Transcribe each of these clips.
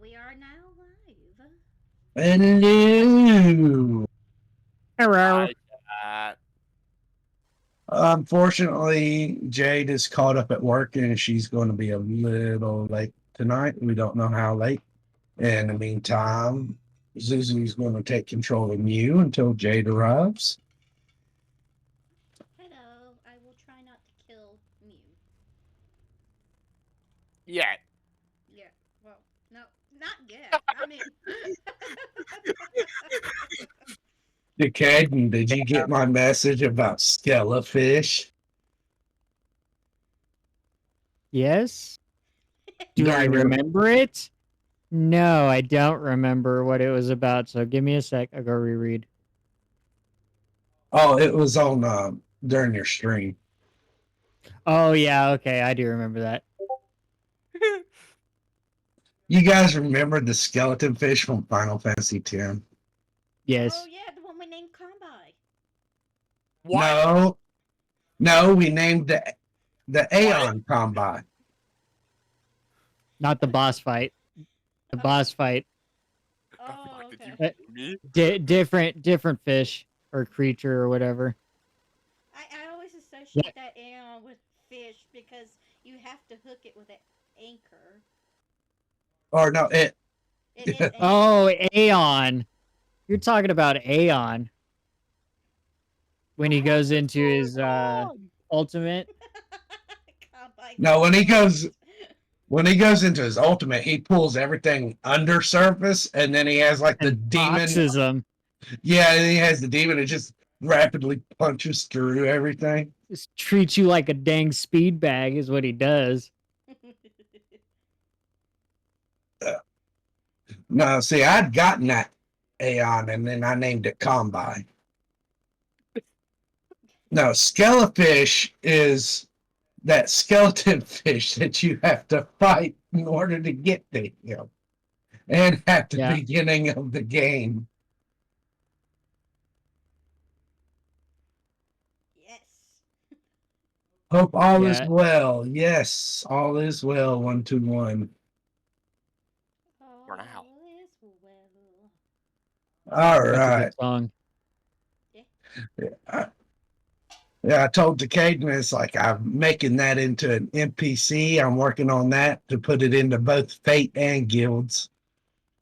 we are now live. Hello. Hello. Hi, chat. Unfortunately, Jade is caught up at work and she's going to be a little late tonight. We don't know how late. In the meantime, Zuzu's going to take control of you until Jade arrives. Hello, I will try not to kill Mew. Yeah. Yeah, well, no, not yet. I mean, Caden, did you get my message about Skelefish? Yes? Do I During your remember it? No, I don't remember what it was about, so give me a sec. I'll go reread. Oh, it was on during your stream. Oh, yeah, okay, I do remember that. You guys remember the skeleton fish from Final Fantasy X? oh Yes. yeah, the one we named Combi. What? No, we named the What? Aeon Combine. Not the boss fight. The boss fight. Oh, Did okay. you me? Different fish or creature or whatever. I always Yeah. associate that Aeon with fish because you have to hook it with an anchor. Or no, it. It is anchor. Oh, Aeon. You're talking about Aeon when he goes into his ultimate. Combi No, Ghost. when he goes into his ultimate, he pulls everything under surface, and then he has like the And demon. boxes him. Yeah, and he has the demon. It just rapidly punches through everything. Just treats you like a dang speed bag is what he does. No, see, I'd gotten that Aeon, and then I named it Combine. No, Skelefish is that skeleton fish that you have to fight in order to get to him, and at the Yeah. beginning of the game. Yes. Hope all is Yeah. well. Yes, all is well. 121. For now. All is well. All That's a right. good song. I, yeah, I told Decaden it's like I'm making that into an NPC. I'm working on that to put it into both Fate and Guilds.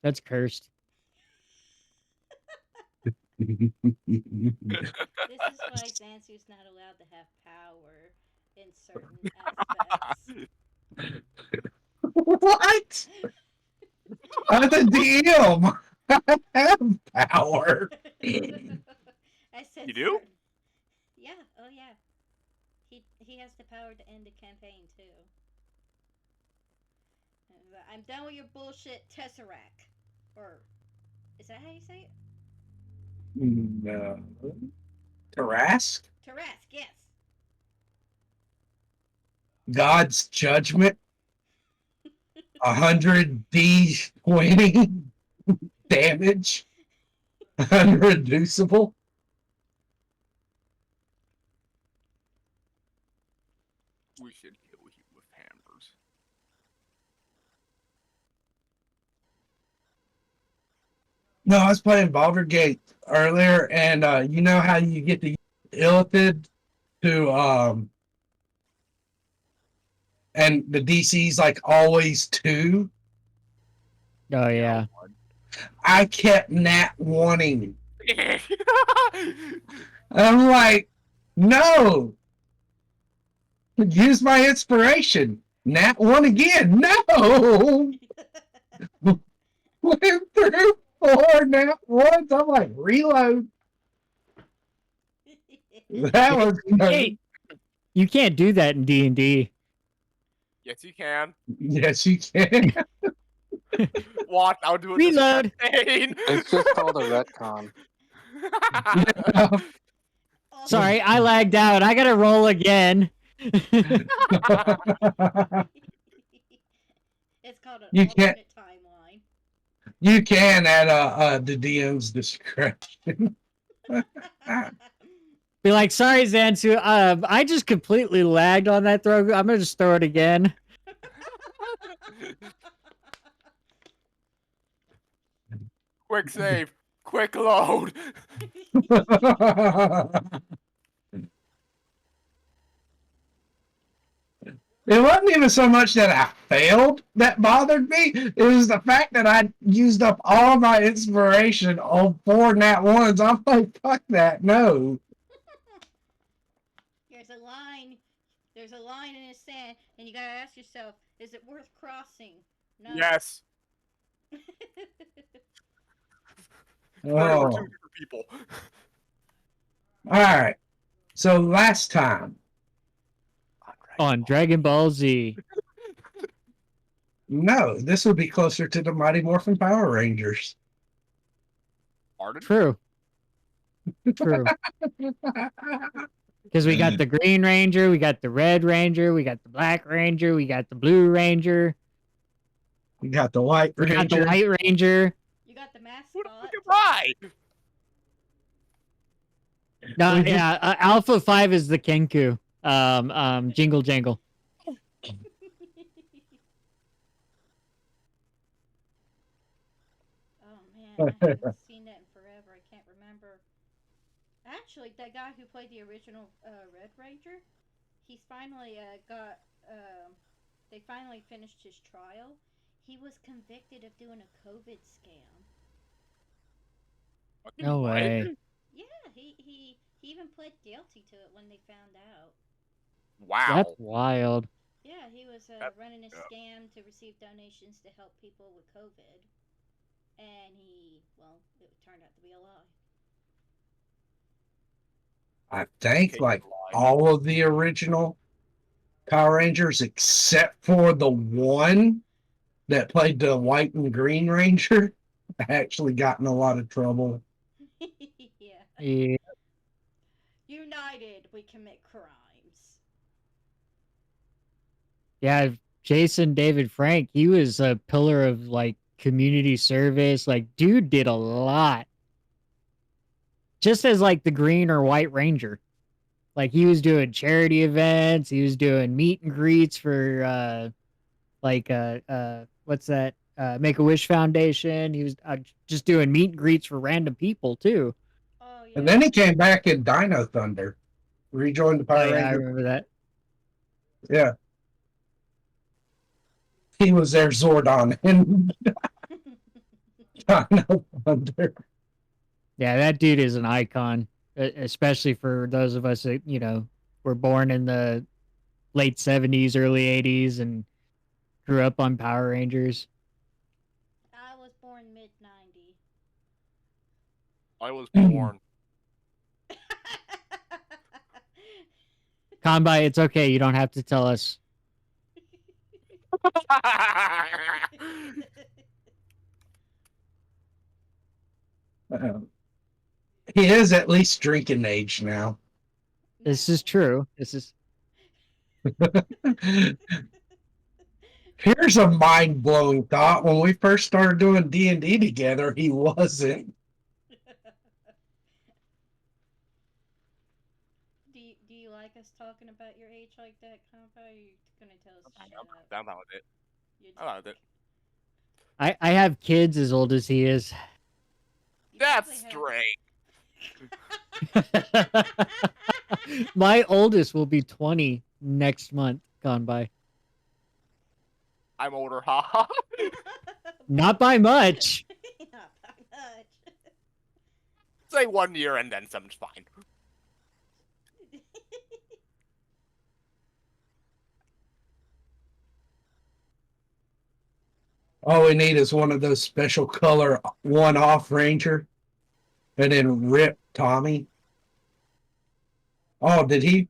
That's cursed. This is why Zansu's not allowed to have power in certain aspects. What? I'm the DM. I have power. I said You do? certain. Yeah. Oh yeah. He has the power to end a campaign too. I'm done with your bullshit, Tesseract. Or is that how you say it? No. Tarask? Tarask, yes. God's judgment? 100 D20 damage? Unreducible? We should kill you with hammers. No, I was playing Baldur's Gate earlier, and you know how you get the Illithid to and the DC's like always 2. Oh yeah. I kept nat wanting. I'm like, no. Use my inspiration. Nat 1 again. No. Went through 4 nat 1s. I'm like, reload. That was Hey, you can't do that in D&D. Yes, you can. Yes, you can. Watch, I'll do it Reload. this campaign. It's just called a retcon. Sorry, I lagged out. I gotta roll again. It's called an You can't. alternate timeline. You can at the DM's discretion. Be like, sorry, Zansu. I just completely lagged on that throw. I'm gonna just throw it again. Quick save. Quick load. It wasn't even so much that I failed that bothered me. It was the fact that I used up all my inspiration on 4 nat ones. I'm like, fuck that, no. There's a line. There's a line in the sand, and you gotta ask yourself: is it worth crossing? No. Yes. We're Oh, two different people. all right. So last time, On Dragon Ball Z. no, this would be closer to the Mighty Morphin Power Rangers. Pardon? True. True. Because we got the Green Ranger, we got the Red Ranger, we got the Black Ranger, we got the Blue Ranger, We got the White we got the Ranger. White Ranger. You got the Who mascot. the fuck am I? No, We just- yeah, Alpha 5 is the Kenku. Jingle Jangle. Oh man, I haven't seen that in forever. I can't remember. Actually, that guy who played the original Red Ranger, he's finally got. They finally finished his trial. He was convicted of doing a COVID scam. Fucking No what? way. Yeah, he even pled guilty to it when they found out. Wow. That's wild. Yeah, he was running a yeah. scam to receive donations to help people with COVID, and it turned out to be a lie. I think Okay, like lie. all of the original Power Rangers except for the one that played the White and Green Ranger actually got in a lot of trouble. Yeah. Yeah. United, we commit crimes. Yeah, Jason David Frank, he was a pillar of like community service. Like, dude did a lot. Just as like the Green or White Ranger. Like he was doing charity events, he was doing meet and greets for what's that? Make a Wish Foundation. He was just doing meet and greets for random people too. Oh yeah. And then he came back in Dino Thunder, rejoined the Oh Power yeah, I Ranger. remember that. Yeah, he was their Zordon in Dino Thunder. Yeah, that dude is an icon, especially for those of us that were born in the late '70s, early '80s, and grew up on Power Rangers. I was born mid '90. I was born. Combi, it's okay. You don't have to tell us. He is at least drinking age now. This is true. This is Here's a mind-blowing thought. When we first started doing D&D together, he wasn't. Do you like us talking about your age like that, Compa? Or are you gonna tell us to shut up? I'm not with it. You're I'm not with it. I have kids as old as he is. You That's probably straight. My oldest will be 20 next month. Gone by. I'm older, haha. Not by much. Not by much. Say 1 year and then some's fine. All we need is one of those special color one-off Ranger, and then rip Tommy. Oh, did he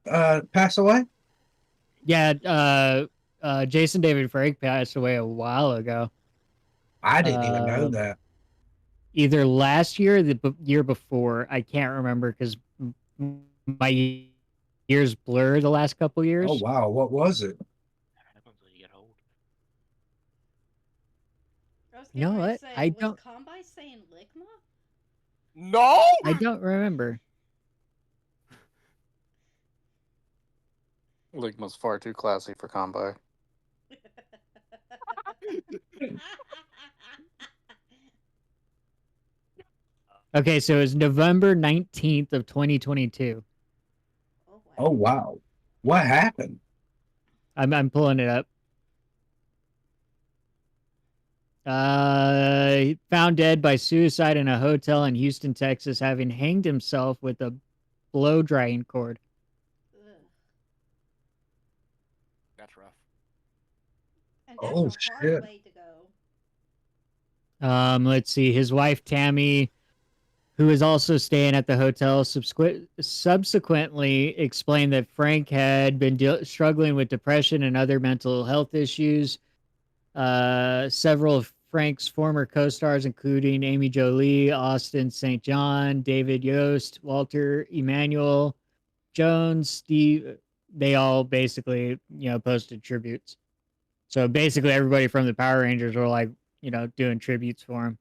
pass away? Yeah, Jason David Frank passed away a while ago. I didn't even know Um, that. Either last year or the year before. I can't remember because my years blur the last couple years. Oh wow, what was it? I was You know getting ready what? to say, I was don't. Combi saying Ligma? No! I don't remember. Ligma's far too classy for Combi. Okay, so it was November 19th of 2022. Oh wow. Oh wow, what happened? I'm pulling it up. Found dead by suicide in a hotel in Houston, Texas, having hanged himself with a blow drying cord. Ugh. That's rough. And that's Oh a hard shit! way to go. Let's see. His wife Tammy, who was also staying at the hotel, subsequently explained that Frank had been struggling with depression and other mental health issues. Several of Frank's former co-stars, including Amy Jolie, Austin St. John, David Yost, Walter Emmanuel, Jones, Steve, they all basically, posted tributes. So basically everybody from the Power Rangers were like, doing tributes for him.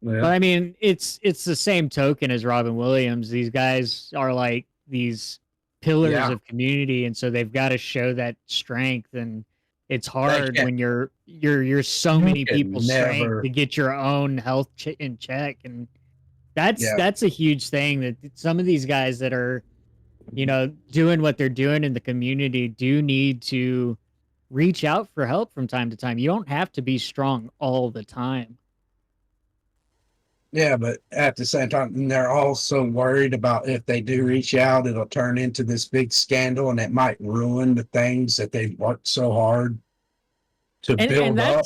Yeah. But I mean, it's the same token as Robin Williams. These guys are like these pillars Yeah. of community, and so they've got to show that strength. And it's hard can't- when you're so You many can people's strength never- to get your own health in check. And that's Yeah. that's a huge thing that some of these guys that are, doing what they're doing in the community do need to reach out for help from time to time. You don't have to be strong all the time. Yeah, but at the same time, they're also worried about if they do reach out, it'll turn into this big scandal and it might ruin the things that they've worked so hard to build up.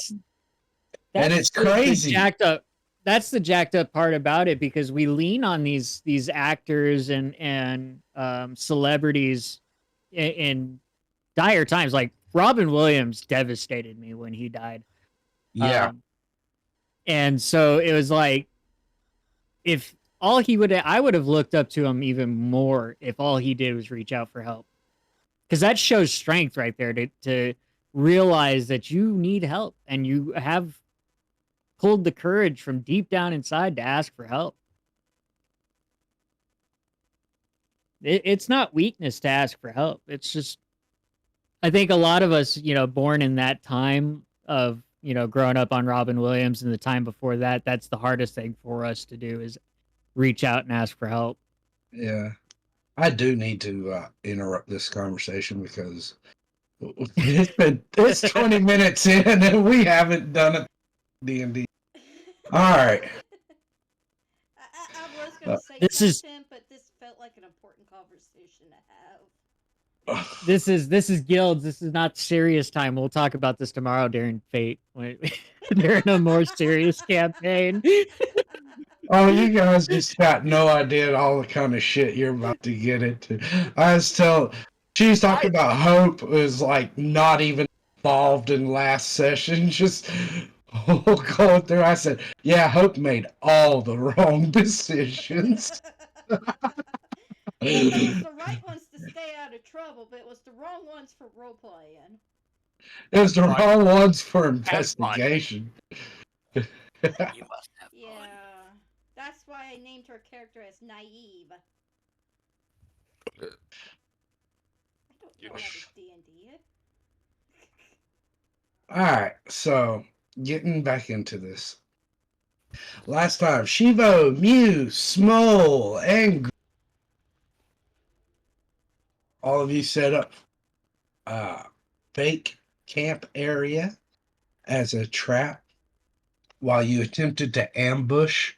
And it's crazy. That's the jacked up part about it, because we lean on these actors and celebrities in dire times. Like Robin Williams devastated me when he died. Yeah. And so it was like, if all he would, I would have looked up to him even more if all he did was reach out for help, because that shows strength right there to realize that you need help and you have pulled the courage from deep down inside to ask for help. It's not weakness to ask for help. It's just, I think a lot of us, born in that time of, growing up on Robin Williams and the time before that, that's the hardest thing for us to do is reach out and ask for help. Yeah. I do need to interrupt this conversation because it's 20 minutes in and we haven't done a D&D. All right. I was going to say This is- something, but this felt like an important conversation to have. This is Guilds. This is not serious time. We'll talk about this tomorrow during Fate, during a more serious campaign. Oh, you guys just got no idea all the kind of shit you're about to get into. She was talking about Hope was like not even involved in last session. Just going through. I said, yeah, Hope made all the wrong decisions. It was the right ones to stay out of trouble, but it was the wrong ones for role playing. It was the Right. wrong ones for fun. investigation. You must have fun. Yeah. That's why I named her character as Naive. I don't You know know- how to D&D. All right, so getting back into this. Last time, Shivo, Mew, Smole, and all of you set up fake camp area as a trap while you attempted to ambush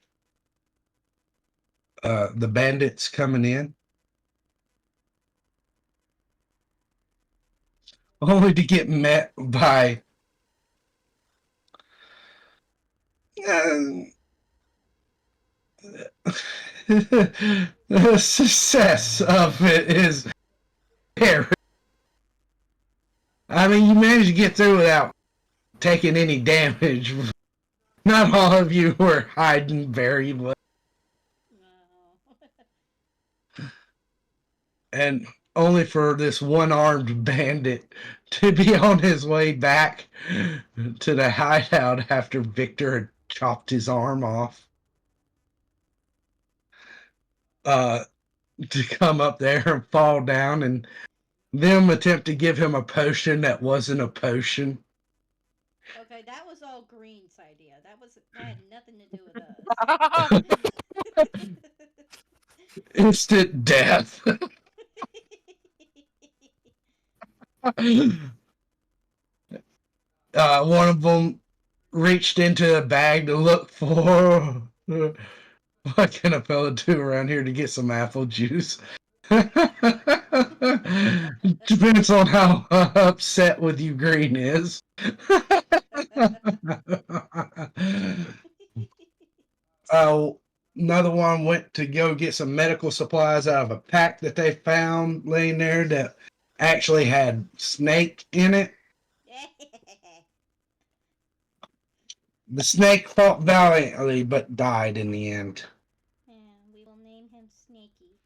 the bandits coming in, only to get met by the success of it is very. I mean, you managed to get through without taking any damage. Not all of you were hiding very well. No. And only for this one-armed bandit to be on his way back to the hideout after Victor had chopped his arm off. To come up there and fall down and them attempt to give him a potion that wasn't a potion. Okay, way, that was all Green's idea. That had nothing to do with us. Instant death. One of them reached into a bag to look for what can a fella do around here to get some apple juice. Depends on how upset with you Green is. Another one went to go get some medical supplies out of a pack that they found laying there that actually had snake in it. The snake fought valiantly but died in the end. Yeah, we will name him Snaky.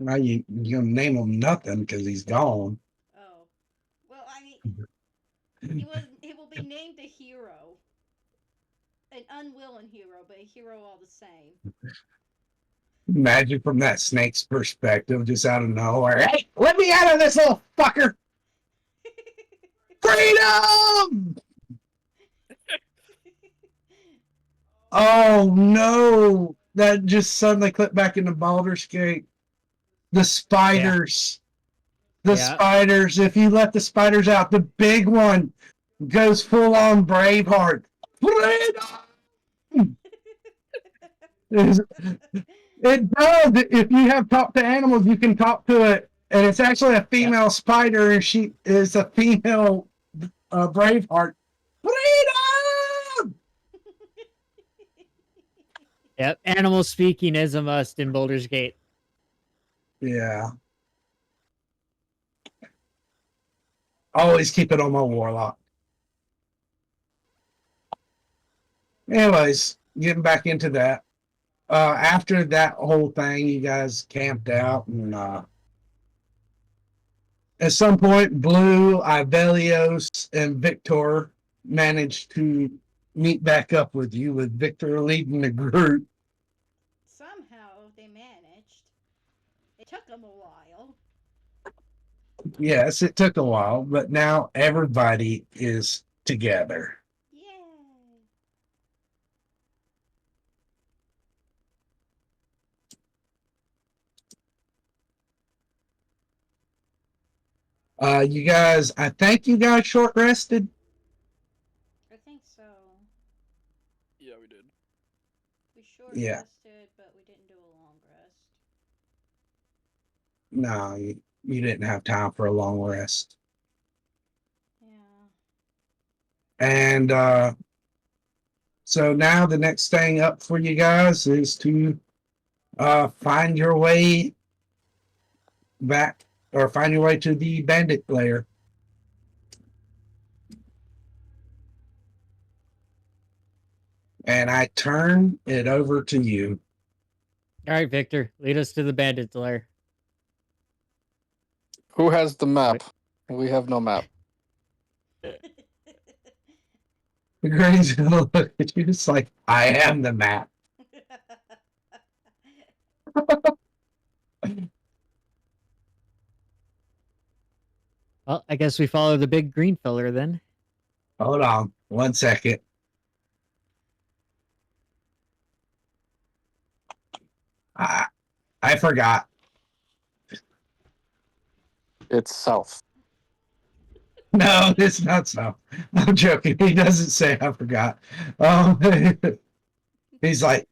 Now you're gonna name him nothing because he's gone. Oh. Well, I mean, he will be named a hero. An unwilling hero, but a hero all the same. Imagine from that snake's perspective, just out of nowhere. Hey, let me out of this little fucker! Freedom! Oh no! That just suddenly clipped back into Baldur's Gate. The spiders. The spiders. If you let the spiders out, the big one goes full on Braveheart. Freedom! It does. If you have talked to animals, you can talk to it. And it's actually a female spider, and she is a female Braveheart. Freedom! Yep, animal speaking is a must in Baldur's Gate. Yeah. Always keep it on my warlock. Anyways, getting back into that. After that whole thing, you guys camped out, and at some point, Blue, Ivelios, and Victor managed to meet back up with you, with Victor leading the group. Somehow they managed. It took them a while. Yes, it took a while, but now everybody is together. Yay! You guys, I think you guys short rested. I think so. Yeah, we did. We short Yeah. rested, but we didn't do a long rest. No, you didn't have time for a long rest. Yeah. And so now the next thing up for you guys is to find your way back, or find your way to the bandit lair. And I turn it over to you. All right, Victor, lead us to the bandit's lair. Who has the map? We have no map. The Gray's gonna look at you just like, I am the map. Well, I guess we follow the big green feller then. Hold on 1 second. I forgot. It's south. No, it's not so. I'm joking. He doesn't say I forgot. He's like,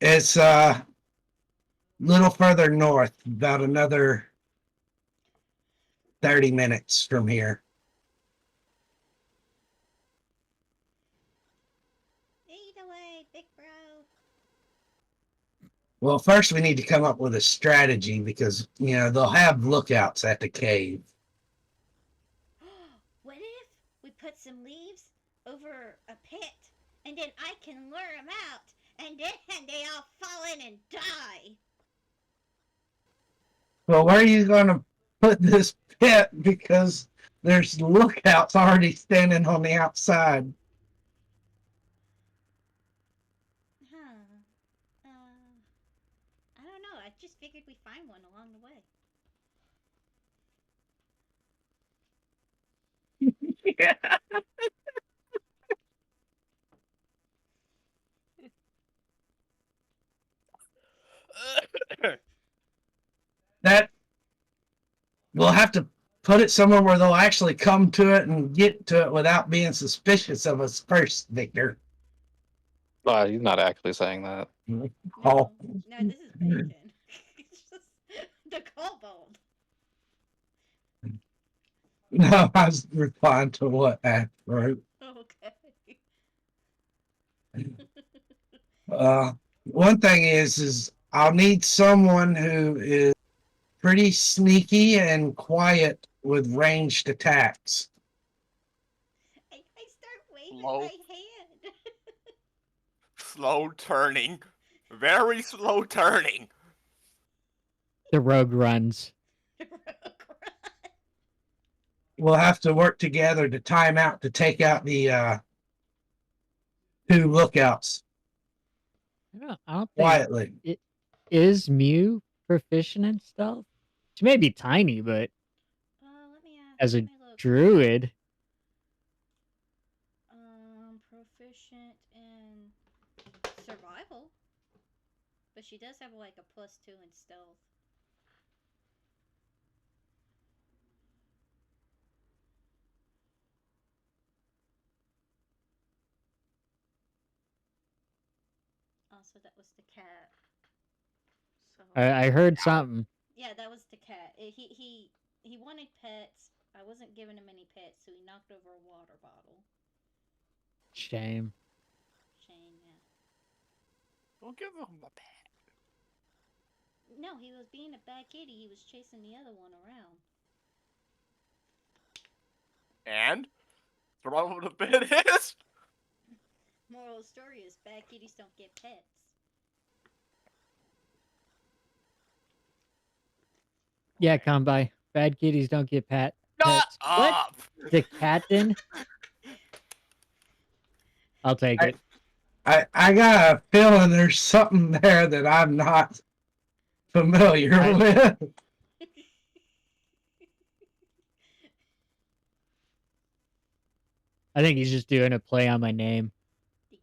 it's little further north, about another 30 minutes from here. Lead away, big bro. Well, first we need to come up with a strategy because, they'll have lookouts at the cave. What if we put some leaves over a pit, and then I can lure them out, and then they all fall in and die? Well, where are you going to put this pit? Because there's lookouts already standing on the outside. Huh. I don't know. I just figured we'd find one along the way. That we'll have to put it somewhere where they'll actually come to it and get to it without being suspicious of us first, Victor. He's not actually saying that. Oh. No, this is bacon. It's just the kobold. No, I was replying to what Afro. Okay. One thing is I'll need someone who is pretty sneaky and quiet with ranged attacks. I start waving Slow. my hand. Slow turning. Very slow turning. The rogue runs. We'll have to work together to time out to take out the 2 lookouts I don't think quietly. is Mew proficient in stealth. She may be tiny, but Let me as a let me look. druid, Proficient in survival, but she does have like a +2 in stealth. Also, that was the cat. So I heard something. yeah, that was the cat. He wanted pets. I wasn't giving him any pets, so he knocked over a water bottle. Shame. Shame, yeah. Don't give him a pet. No, he was being a bad kitty. He was chasing the other one around. And? The problem with the bit is? Moral of the story is bad kitties don't get pets. Yeah, come by. Bad kitties don't get Shut pets. What? up! The captain? I'll take it. I got a feeling there's something there that I'm not familiar with. I think he's just doing a play on my name. The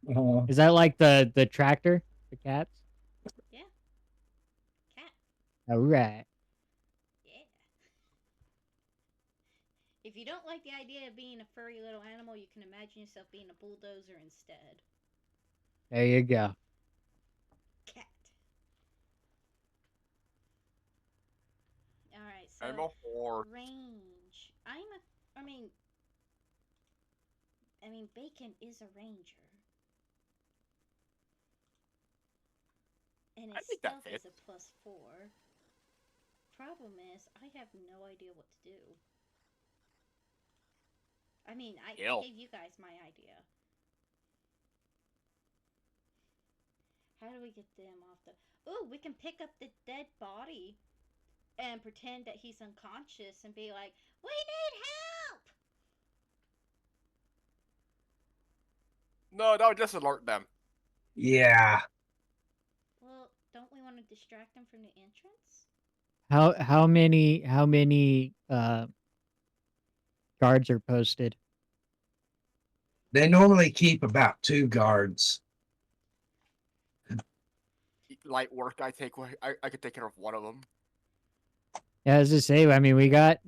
catin. Is that like the tractor? The cats? Yeah. Cat. All right. Yeah. If you don't like the idea of being a furry little animal, you can imagine yourself being a bulldozer instead. There you go. Cat. Alright, so I'm a whore. range. I mean Bacon is a ranger. And I his think that stealth is fits. a +4. Problem is, I have no idea what to do. I mean, I gave you guys my idea. How do we get them off the... Ooh, we can pick up the dead body and pretend that he's unconscious and be like, we need help! No, that would just alert them. Yeah. Well, don't we want to distract them from the entrance? How many guards are posted? They normally keep about 2 guards. Light work, I could take care of one of them. Yeah, as I say, I mean we got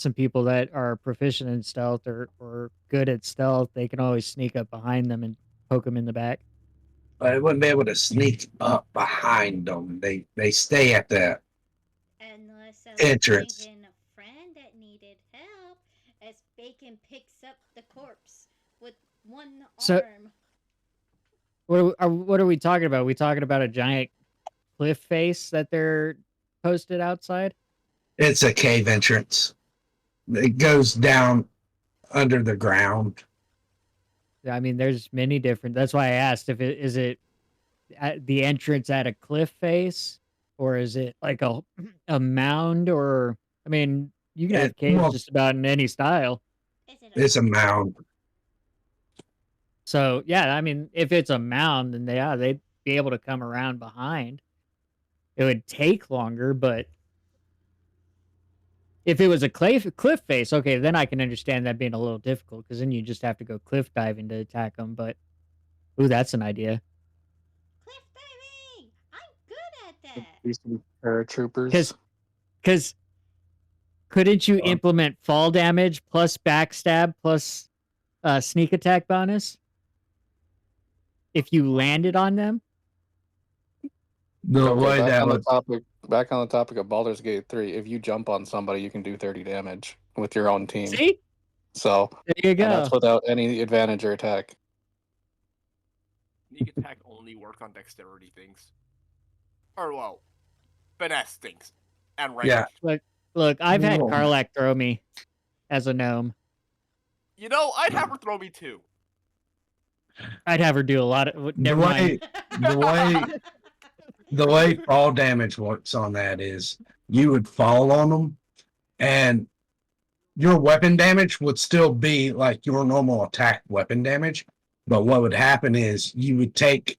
some people that are proficient in stealth or good at stealth. They can always sneak up behind them and poke them in the back. But they wouldn't be able to sneak up behind them. They stay at the Unless I was entrance. thinking a friend that needed help, as Bacon picks up the corpse with one So- arm. What are we talking about? Are we talking about a giant cliff face that they're posted outside? It's a cave entrance. It goes down under the ground. I mean, there's many different. That's why I asked if it is it at the entrance at a cliff face, or is it like a mound, or I mean, you can have caves Well, just about in any style. Is it it's a mound. So yeah, I mean, if it's a mound, then they'd be able to come around behind. It would take longer, but If it was a cliff face, okay, then I can understand that being a little difficult because then you just have to go cliff diving to attack them. But ooh, that's an idea. Cliff diving! I'm good at that. These paratroopers. Because couldn't you Uh. implement fall damage plus backstab plus sneak attack bonus if you landed on them? The Okay, way that would back on the topic of Baldur's Gate 3, if you jump on somebody, you can do 30 damage with your own team. See? So, There you and go. that's without any advantage or attack. Sneak attack only work on dexterity things. Or, well, finesse things. And range. Yeah. Look, I've had Whoa. Karlak throw me as a gnome. You know, I'd have her throw me too. I'd have her do a lot of. Never mind. The way fall damage works on that is you would fall on them, and your weapon damage would still be like your normal attack weapon damage. But what would happen is you would take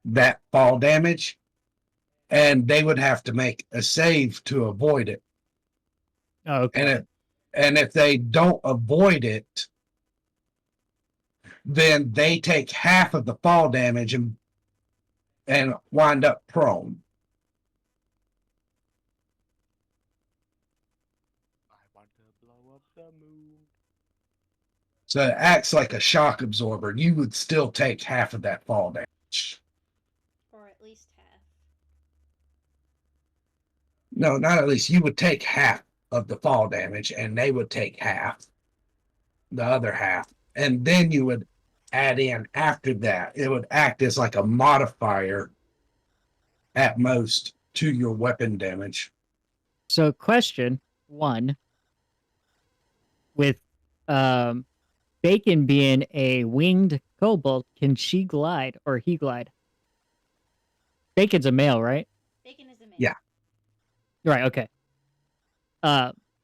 that fall damage, and they would have to make a save to avoid it. Oh, okay. And if they don't avoid it, then they take half of the fall damage and wind up prone. I want to blow up the moon. So it acts like a shock absorber. You would still take half of that fall damage. Or at least half. No, not at least. You would take half of the fall damage, and they would take half, the other half. And then you would add in after that. It would act as like a modifier at most to your weapon damage. So, question 1: with Bacon being a winged kobold, can she glide or he glide? Bacon's a male, right? Bacon is a man. Yeah. Right. Okay.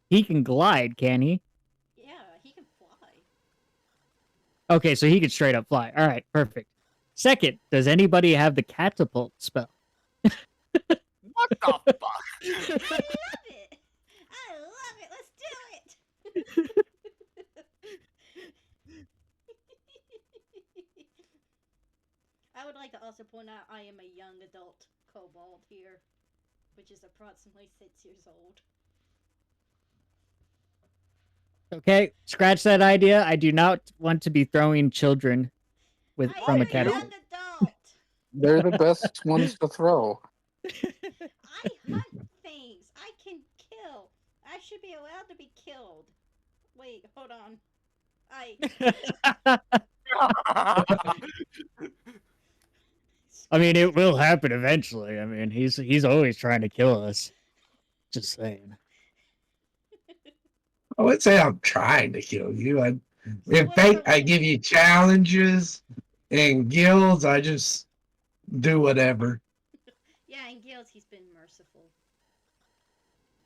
He can glide, can he? Yeah, he can fly. Okay, so he could straight up fly. All right, perfect. Second, does anybody have the catapult spell? What the fuck? I love it. I love it. Let's do it. I would like to also point out I am a young adult kobold here, which is approximately 6 years old. Okay, scratch that idea. I do not want to be throwing children with I from am a a young catapult. adult. They're the best ones to throw. I hunt things. I can kill. I should be allowed to be killed. Wait, hold on. I mean, it will happen eventually. I mean, he's always trying to kill us. Just saying. I would say I'm trying to kill you. In Whatever fate, I it give is. you challenges. In guilds, I just do whatever. Yeah, in guilds he's been merciful.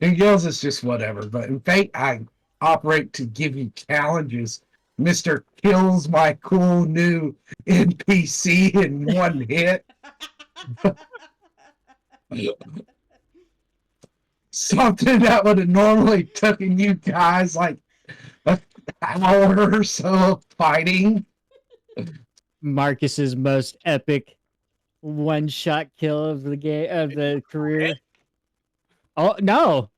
In guilds, it's just whatever. But in fate, I operate to give you challenges. Mr. Kills my cool new NPC in one hit. Something that would have normally taken you guys like an hour or so of fighting. Marcus's most epic one-shot kill of the game of the career. Oh no,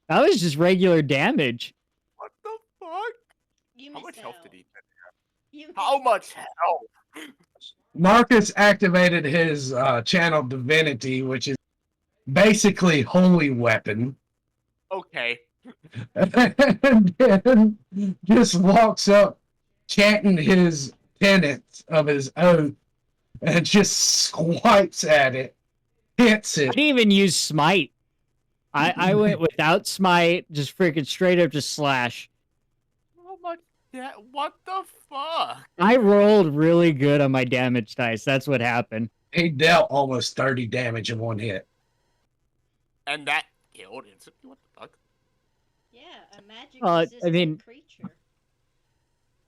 that was just regular damage. What the fuck? You How missed much health out. did he have? You How much health? Marcus activated his channel divinity, which is basically holy weapon, Okay. and then just walks up chanting his tenets of his oath and just swipes at it, hits I it. didn't even use smite. I went without smite, just freaking straight up just slash. How much? What the fuck? I rolled really good on my damage dice. That's what happened. He dealt almost 30 damage in one hit. And that killed instantly? What the fuck? Yeah, a magic I resistant mean- creature.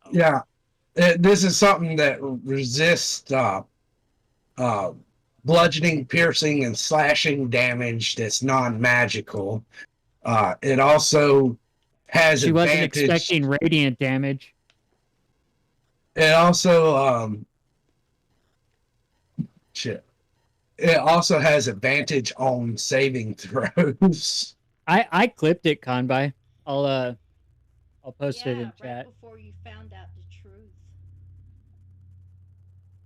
Oh. Yeah, this is something that resists bludgeoning, piercing, and slashing damage that's non-magical. It also has She wasn't advantage. expecting radiant damage. It also shit. It also has advantage on saving throws. I clipped it, Conby. I'll post it in right chat. before you found out the truth.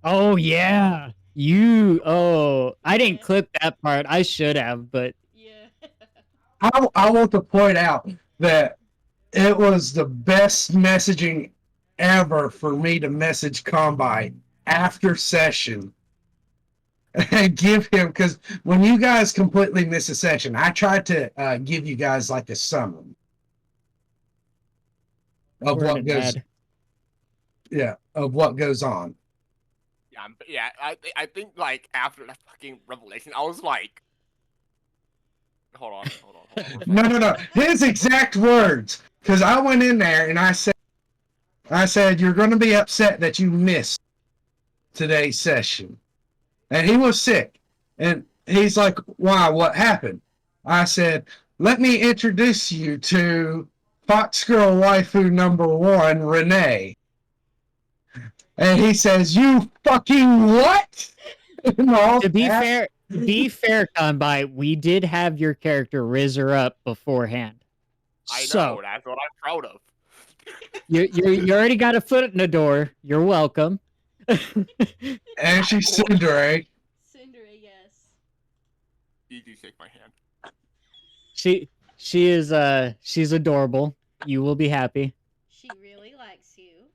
Oh yeah. I didn't Yeah. clip that part. I should have, but Yeah. I want to point out that it was the best messaging ever for me to message Combine after session and give him, because when you guys completely miss a session, I tried to give you guys like a summary of we're in what an goes, ad. of what goes on. Yeah, I think like after that fucking revelation, I was like, hold on. No. His exact words. Because I went in there and I said, you're going to be upset that you missed today's session. And he was sick. And he's like, why? What happened? I said, let me introduce you to Fox Girl Waifu #1, Renee. And he says, you fucking what? To be fair, Conby, we did have your character rizzer up beforehand. I know, So that's what I'm proud of. you already got a foot in the door. You're welcome. And she's Cinderace. Cinderace, yes. You do shake my hand. She's adorable. You will be happy. She really likes you.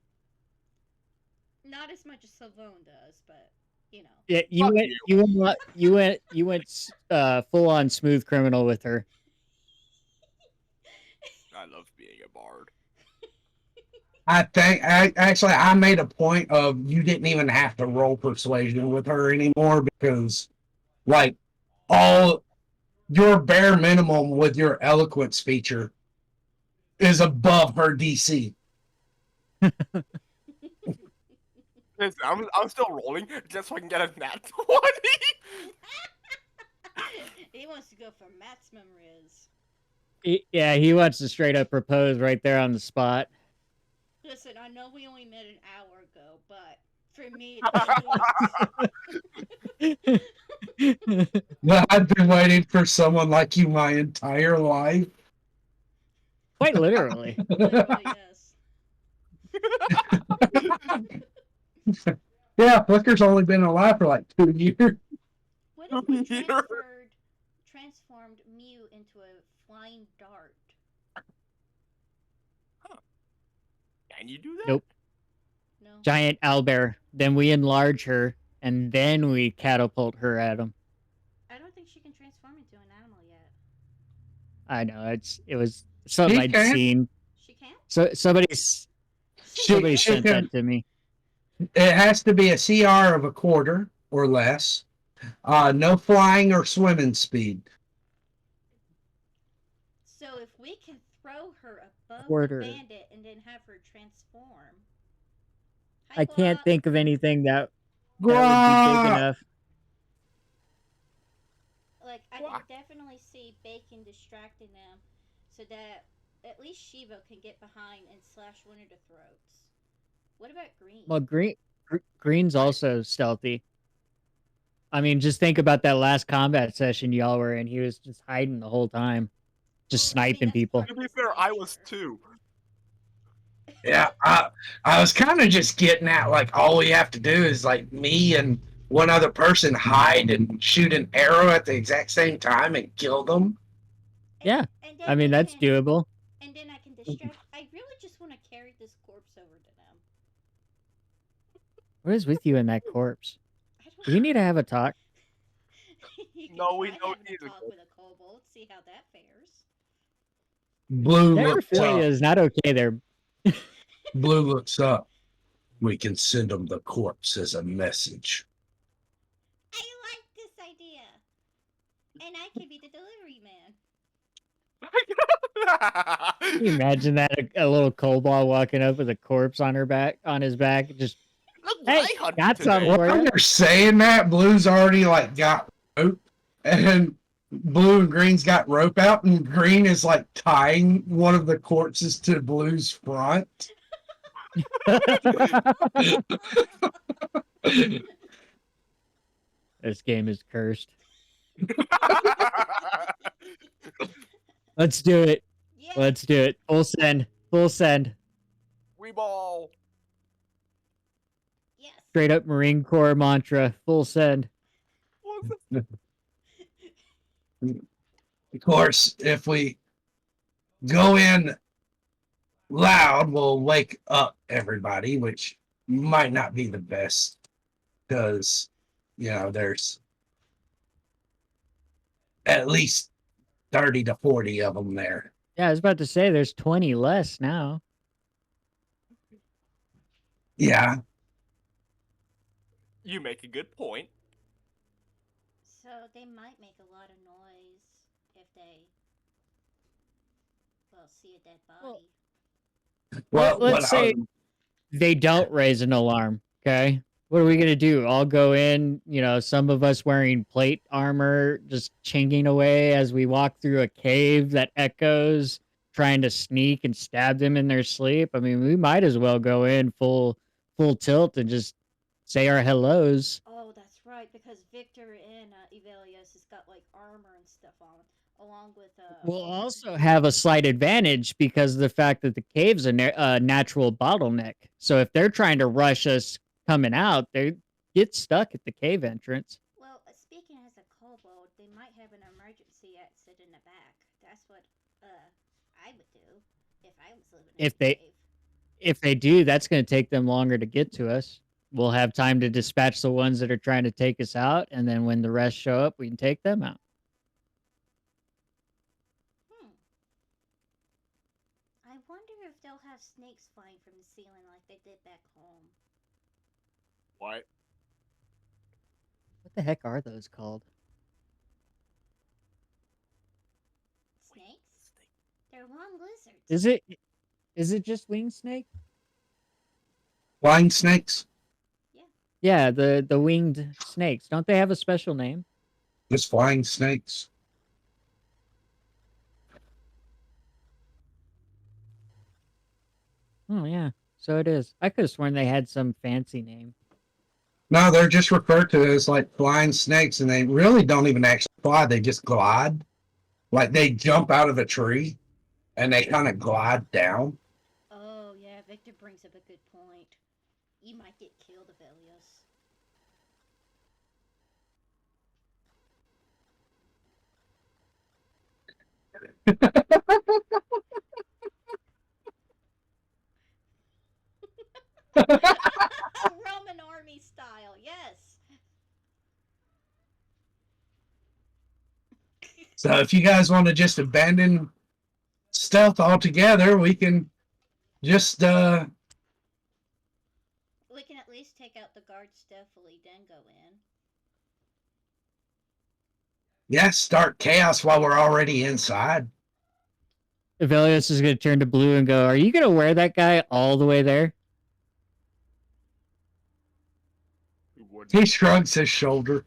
Not as much as Savone does, but you know. Yeah, Fuck you went full on smooth criminal with her. I love being a bard. I made a point of you didn't even have to roll persuasion with her anymore because, like, all your bare minimum with your eloquence feature is above her DC. Listen, I'm still rolling just so I can get a nat 20. He wants to go for maximum riz. He wants to straight up propose right there on the spot. Listen, I know we only met an hour ago, but for me, it But I've been waiting for someone like you my entire life. Quite literally. literally, yes. Yeah, Flicker's only been alive for like 2 years. What if we transformed Mew into a flying dart? Can you do that? Nope. No. Giant owlbear. Then we enlarge her, and then we catapult her at him. I don't think she can transform into an animal yet. I know it was something She I'd can. seen. She can? So somebody She sent can. that to me. It has to be a CR of a quarter or less. No flying or swimming speed. So if we can throw her above Quarter. the bandit and then have her transform. I can't think of anything that would be Guap! big enough. Like, I can definitely see Bacon distracting them so that at least Shiva can get behind and slash one of the throats. What about Green? Well, Green's also stealthy. I mean, just think about that last combat session y'all were in. He was just hiding the whole time, just sniping that's people. part To of be his fair, I was nature. too. Yeah, I was kind of just getting at, like, all we have to do is, like, me and one other person hide and shoot an arrow at the exact same time and kill them. Yeah. And I mean, that's doable. And then I can distract. I really just want to carry this corpse over to them. What is with you and that corpse? I don't Do we need to have a talk? You can No, we try don't having a need a talk with a kobold, see how that fares. Blue looks Necrophilia up. is not okay there. Blue looks up. We can send them the corpse as a message. I like this idea. And I can be the delivery man. Can you imagine that a little kobold walking up with a corpse on his back, just Look, hey, I hunted got today. something for While you. you're saying that, Blue's already, like, got rope, and Blue and Green's got rope out, and Green is like tying one of the corpses to Blue's front. This game is cursed. Let's do it. Yes. Let's do it. Full send. Full send. We ball. Yes. Straight up Marine Corps mantra. Full send. Of course, if we go in loud, we'll wake up everybody, which might not be the best because, there's at least 30 to 40 of them there. Yeah, I was about to say there's 20 less now. Yeah. You make a good point. So they might make a lot of noise if they, see a dead body. Well, let's what say they don't raise an alarm. Okay. What are we going to do? All go in, some of us wearing plate armor, just chinking away as we walk through a cave that echoes, trying to sneak and stab them in their sleep. I mean, we might as well go in full tilt and just say our hellos. Oh, that's right, because Victor and Evelius has got like armor and stuff on, along with We'll also have a slight advantage because of the fact that the cave's a natural bottleneck. So if they're trying to rush us coming out, they get stuck at the cave entrance. Well, speaking as a kobold, they might have an emergency exit in the back. That's what I would do if I was living in a cave. If they do, that's going to take them longer to get to us. We'll have time to dispatch the ones that are trying to take us out, and then when the rest show up, we can take them out. I wonder if they'll have snakes flying from the ceiling like they did back home. What? What the heck are those called? Snakes? They're long lizards. Is it just winged snake? Flying snakes? Yeah, the winged snakes. Don't they have a special name? Just flying snakes. Oh, yeah. So it is. I could have sworn they had some fancy name. No, they're just referred to as like flying snakes, and they really don't even actually fly. They just glide. Like they jump out of a tree and they kind of glide down. Oh, yeah, Victor brings up a good point. You might get killed, Evelius. Roman army style, yes. So if you guys want to just abandon stealth altogether, we can just We can at least take out the guards stealthily, then go in. start chaos while we're already inside. Evelius is going to turn to Blue and go, "Are you going to wear that guy all the way there?" He shrugs his shoulder.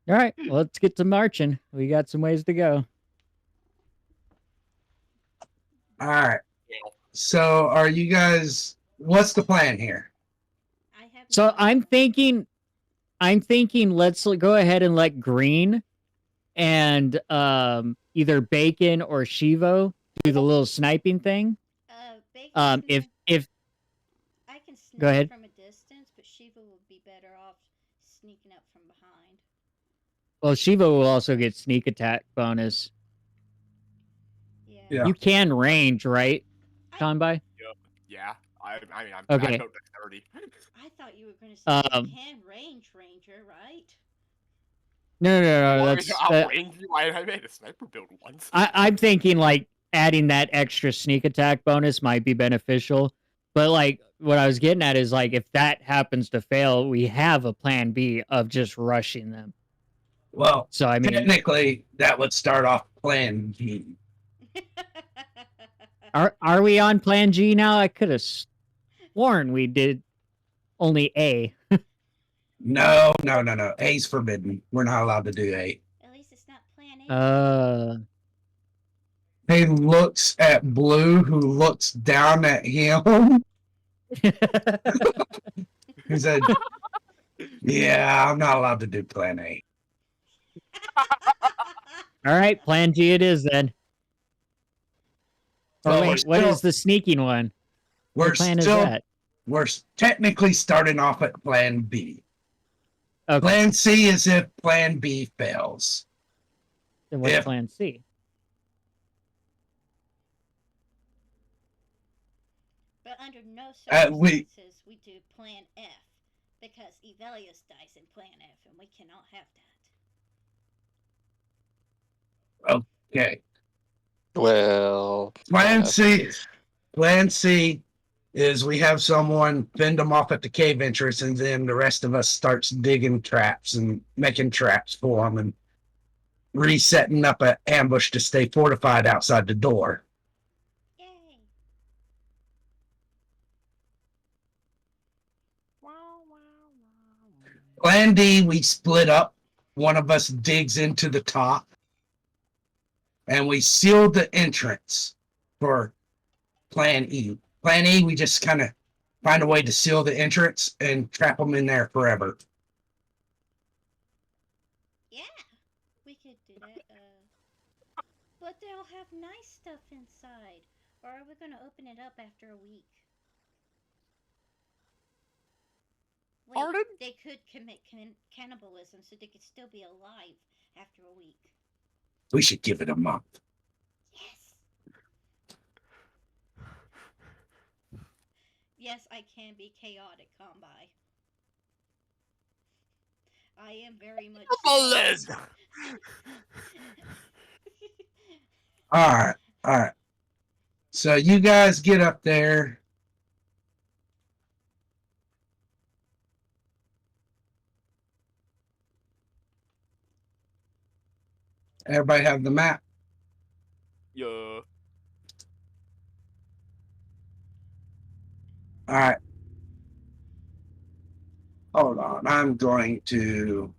All right, well, let's get to marching. We got some ways to go. All right. So are you guys, what's the plan here? So I'm thinking let's go ahead and let Green and either Bacon or Shivo do the little sniping thing. Bacon, if I can snipe go ahead. from a distance, but Shiva would be better off sneaking up from behind. Well, Shivo will also get sneak attack bonus. Yeah. You can range, right, Tonbai? Yeah. I mean, I'm okay. I know dexterity. I thought you were going to say you can range ranger, right? No. I'll range you. I made a sniper build once. I'm thinking like adding that extra sneak attack bonus might be beneficial. But like what I was getting at is like if that happens to fail, we have a plan B of just rushing them. Well, so I mean, technically that would start off plan G. Are we on plan G now? I could have sworn we did only A. No. A's forbidden. We're not allowed to do A. At least it's He looks at Blue, who looks down at him. He said, "Yeah, I'm not allowed to do Plan A." All right, Plan G it is then. Or So wait, what is the sneaking one? we're What plan is still that? we're technically starting off at Plan B. Okay, Plan C is if Plan B fails. then what's if- Plan C? But under no we- circumstances we do Plan F, because Evelius dies in Plan F, and we cannot have that. Okay. Well, Plan F. C is we have someone fend them off at the cave entrance, and then the rest of us starts digging traps and making traps for them and resetting up an ambush to stay fortified outside the door. Yay! Plan D, we split up. One of us digs into the top, and we seal the entrance for Plan E. Plan E, we just kind of find a way to seal the entrance and trap them in there forever. Yeah, we could do that. But they'll have nice stuff inside. Or are we gonna open it up after a week? Wait, Pardon? they could commit cannibalism, so they could still be alive after a week. We should give it a month. Yes. Yes, I can be chaotic, Combi. I am very much. Liz! All right. So you guys get up there. Everybody have the map? Yeah. All right. Hold on. I'm going to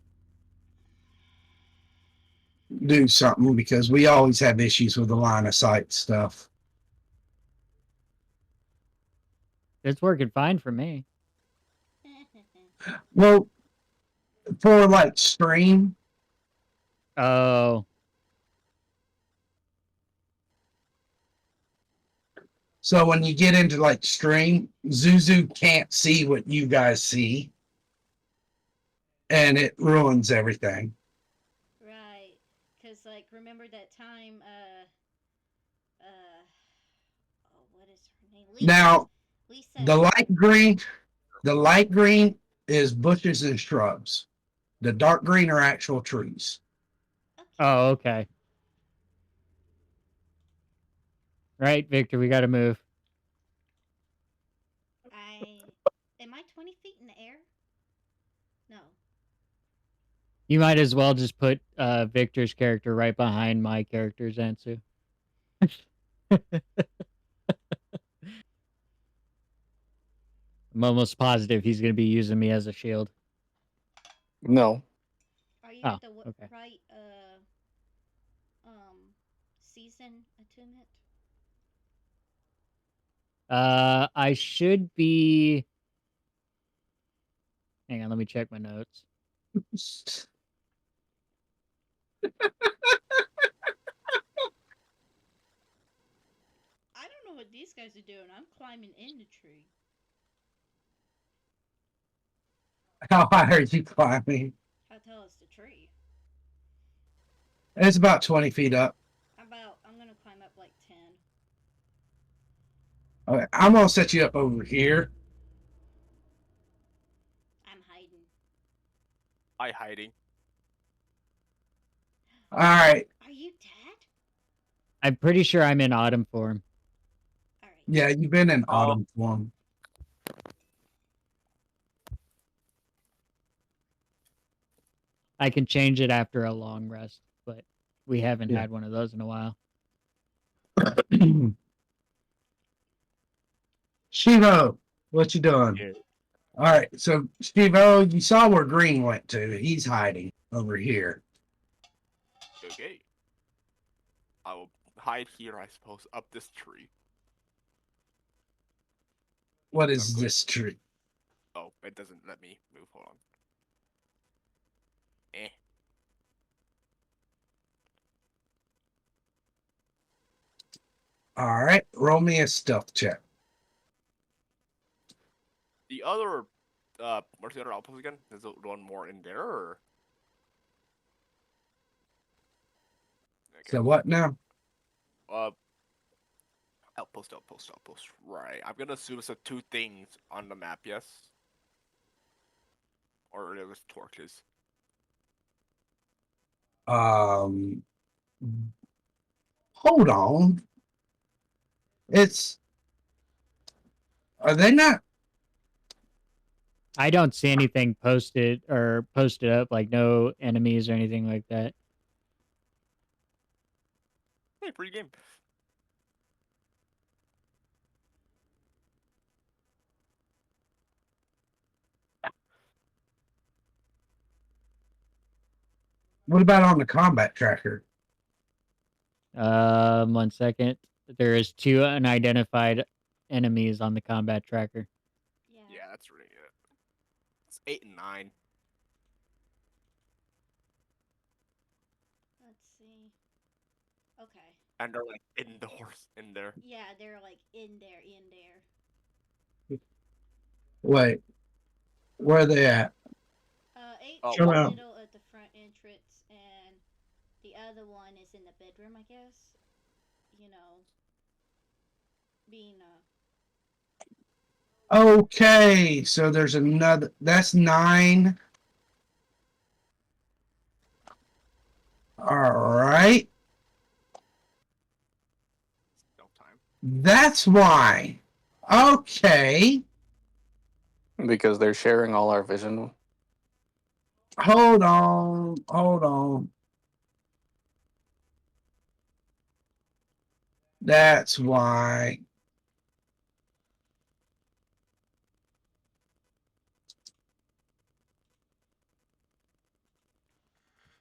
do something because we always have issues with the line of sight stuff. It's working fine for me. Well, for like stream, Oh, so when you get into like stream, Zuzu can't see what you guys see, and it ruins everything. Right, because like remember that time? Oh, what is her name? Lisa. Now, Lisa. the light green is bushes and shrubs. The dark green are actual trees. Okay. oh, okay. Right, Victor, we got to move. Am I 20 feet in the air? No. You might as well just put Victor's character right behind my character, Zansu. I'm almost positive he's going to be using me as a shield. No. Are you Oh, at the okay. right season attunement? I should be. Hang on, let me check my notes. I don't know what these guys are doing. I'm climbing in the tree. How high are you climbing? How tall is the tree? It's about 20 feet up. I'm gonna climb up like 10. Okay, I'm gonna set you up over here. I'm hiding. I hiding. All right. Are you dead? I'm pretty sure I'm in autumn form. Alright. Yeah, you've been in autumn form. I can change it after a long rest, but we haven't Yeah. had one of those in a while. Shivo, what you doing? Yeah. All right, so Shivo, you saw where Green went to. He's hiding over here. Okay. hide here, I suppose, up this tree. What I'm is going- this tree? Oh, it doesn't let me move. Hold on. Eh. All right, roll me a stealth check. The other, where's the other outpost again? Is there one more in there, or? Okay. So what now? Outpost. Right. I'm gonna assume it's 2 things on the map, yes? Or it was torches. Hold on. Are they not? I don't see anything posted up, like no enemies or anything like that. Hey, free game. What about on the combat tracker? 1 second. There is 2 unidentified enemies on the combat tracker. Yeah. Yeah, that's really it. It's 8 and 9. Let's see. Okay. And they're like indoors in there. Yeah, they're like in there. Wait, where are they at? 8 Oh, in the wow. middle at the front entrance, and the other one is in the bedroom, I guess. You know, being Okay, so there's another. That's 9. All right, No time. that's why. Okay, Because they're sharing all our vision. hold on. That's why.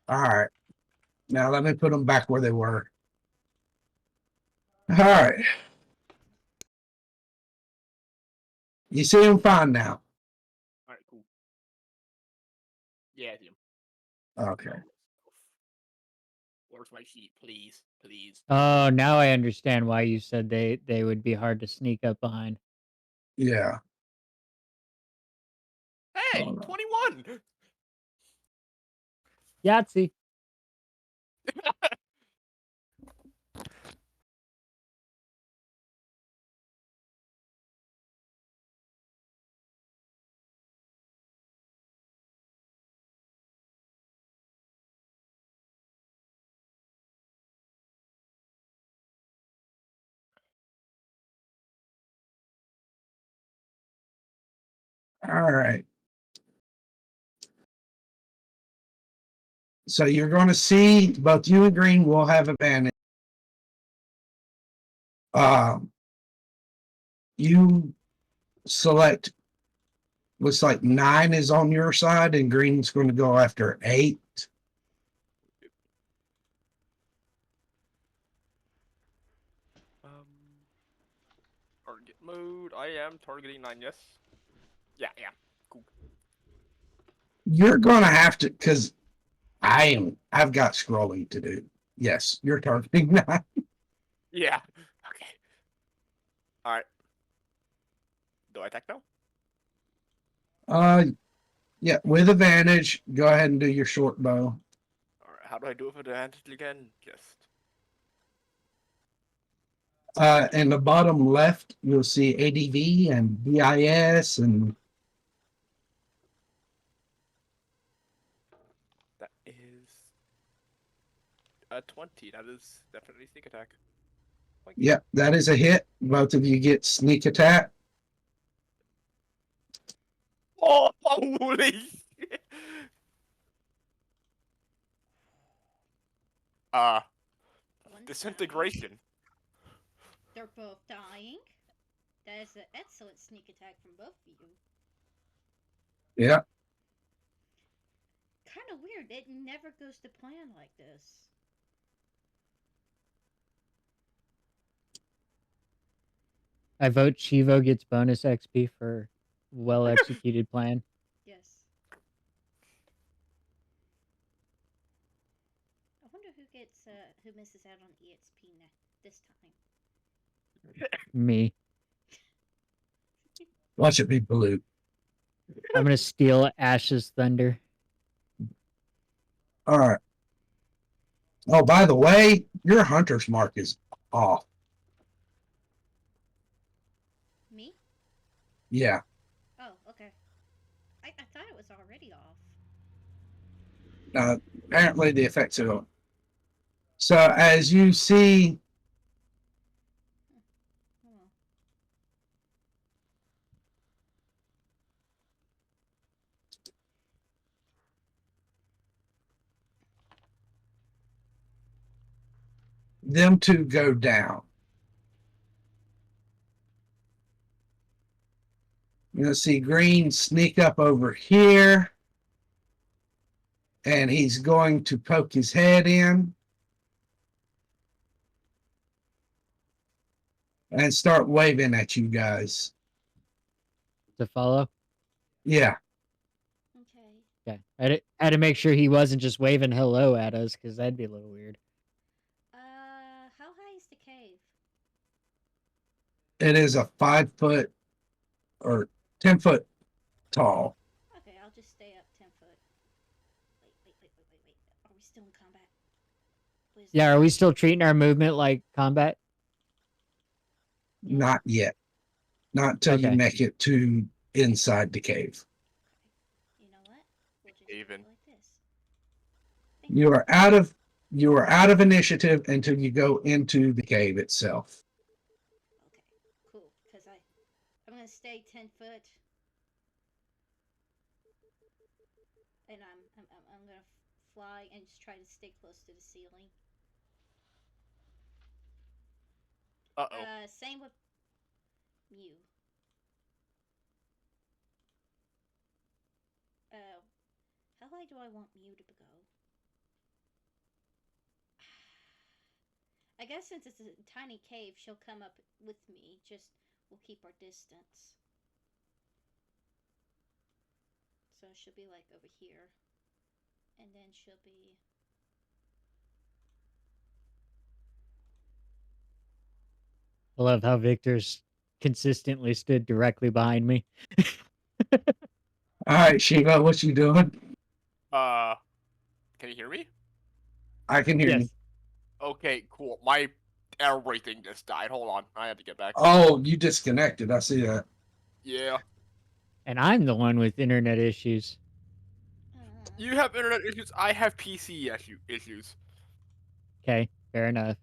All right, now let me put them back where they were. All right, you see them fine now. Alright, cool. Yeah, Jim. Okay. Where's my sheet? Please. Oh, now I understand why you said they would be hard to sneak up behind. Yeah. Hey, Hold on. 21! Yahtzee. All right. So you're going to see both you and Green will have advantage. You select. Looks like 9 is on your side, and Green's going to go after 8. Target mode. I am targeting 9, yes? Yeah. Cool. You're going to have to, because I've got scrolling to do. Yes, you're targeting 9. Yeah. Okay. Alright. Do I attack now? Yeah, with advantage. Go ahead and do your short bow. Alright, how do I do it with advantage again? Just. In the bottom left, you'll see ADV and BIS and That is. A 20. That is definitely sneak attack. Like, yep, that is a hit. Both of you get sneak attack. oh, holy shit! one Disintegration. They're both dying. That is an excellent sneak attack from both of you. Yeah. Kind of weird. It never goes to plan like this. I vote Chivo gets bonus XP for well executed plan. Yes. I wonder who misses out on EXP this time. Me. Watch it be blue. I'm gonna steal Ash's thunder. All right. Oh, by the way, your hunter's mark is off. Me? Yeah. Oh, okay. I thought it was already off. Apparently the effects are on. So as you see Oh. them two go down, you're going to see Green sneak up over here, and he's going to poke his head in and start waving at you guys. To follow. Okay. Yeah. Okay. I had to make sure he wasn't just waving hello at us, because that'd be a little weird. How high is the cave? It is a 5 foot or 10 foot tall. Okay, I'll just stay up 10 foot. Wait. Are we still in combat? Yeah, are we still treating our movement like combat? Not yet. Not until you Okay. make it to inside the cave. You know what? We'll just do Even. it like this. Thank you. You are out of initiative until you go into the cave itself. Okay, cool. Because I'm gonna stay 10 foot, and I'm gonna fly and just try to stay close to the ceiling. Uh-oh. Same with Mew. How high do I want Mew to go? I guess since it's a tiny cave, she'll come up with me. Just we'll keep our distance. So she'll be like over here, and then she'll be. I love how Victor's consistently stood directly behind me. All right, Shiva, what you doing? Can you hear me? I can hear you. Yes. Okay, cool. My everything just died. Hold on, I had to get back. Oh, you disconnected. I see that. Yeah. And I'm the one with internet issues. You have internet issues. I have PC issues. Okay, fair enough.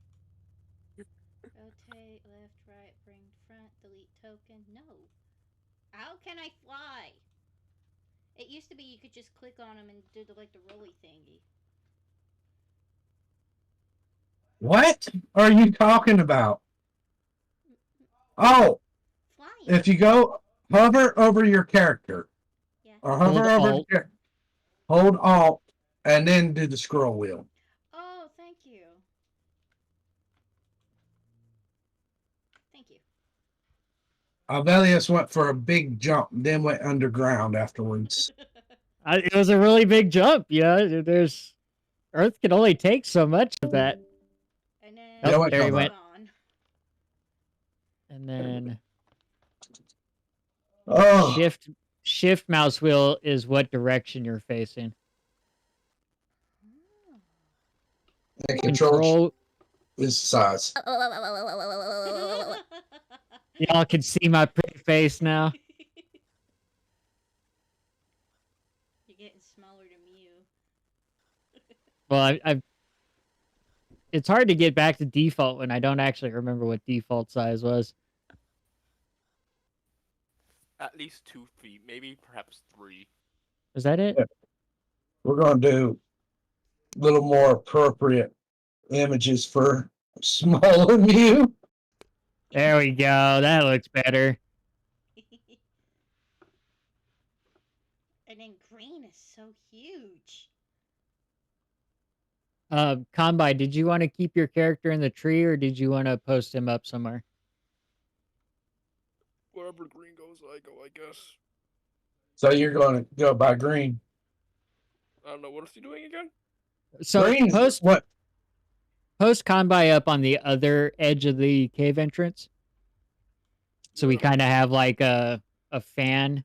Rotate, left, right, bring front, delete token. No. How can I fly? It used to be you could just click on them and do the rolly thingy. What are you talking about? Oh, Flying. if you go hover over your character, Yeah. or hover Hold over, Alt. hold Alt, and then do the scroll wheel. Oh, thank you. Thank you. Avelius went for a big jump, then went underground afterwards. It was a really big jump. Yeah, there's Earth can only take so much of that. And then Yeah, what there he come went. on. And then Oh, shift mouse wheel is what direction you're facing. and control Control. is size. Y'all can see my pretty face now. You're getting smaller to Mew. Well, I've. It's hard to get back to default when I don't actually remember what default size was. At least 2 feet, maybe perhaps 3. Was that it? Yeah. We're going to do a little more appropriate images for smaller view. There we go. That looks better. And then green is so huge. Combine, did you want to keep your character in the tree or did you want to post him up somewhere? Wherever green goes, I go, I guess. So you're going to go by green. I don't know. What is he doing again? So Green's what? post Kanbai up on the other edge of the cave entrance. So we Yeah. kind of have like a fan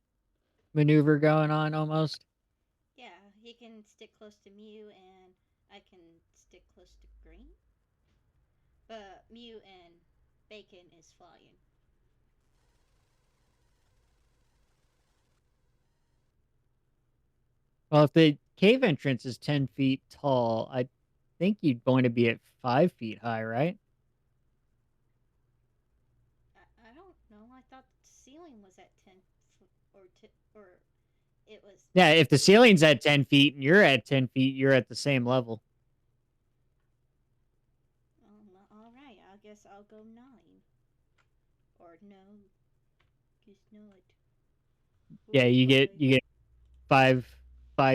maneuver going on almost. Yeah, he can stick close to Mew, and I can stick close to Green. But Mew and Bacon is flying. Well, if the cave entrance is 10 feet tall, I think you'd going to be at 5 feet high, right? I don't know. I thought the ceiling was at 10 or it was. Yeah, if the ceiling's at 10 feet and you're at 10 feet, you're at the same level. All right. I guess I'll go 9. Or no, guess not. Yeah, you get Okay. five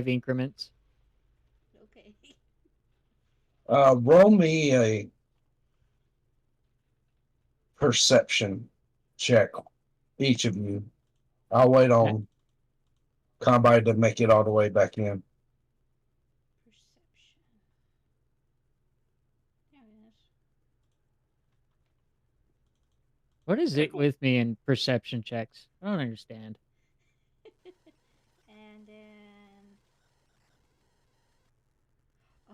increments. Okay. Roll me a perception check, each of you. I'll wait on Combine to make it all the way back in. Perception. There it is. What is Okay, it cool. with me in perception checks? I don't understand. And then.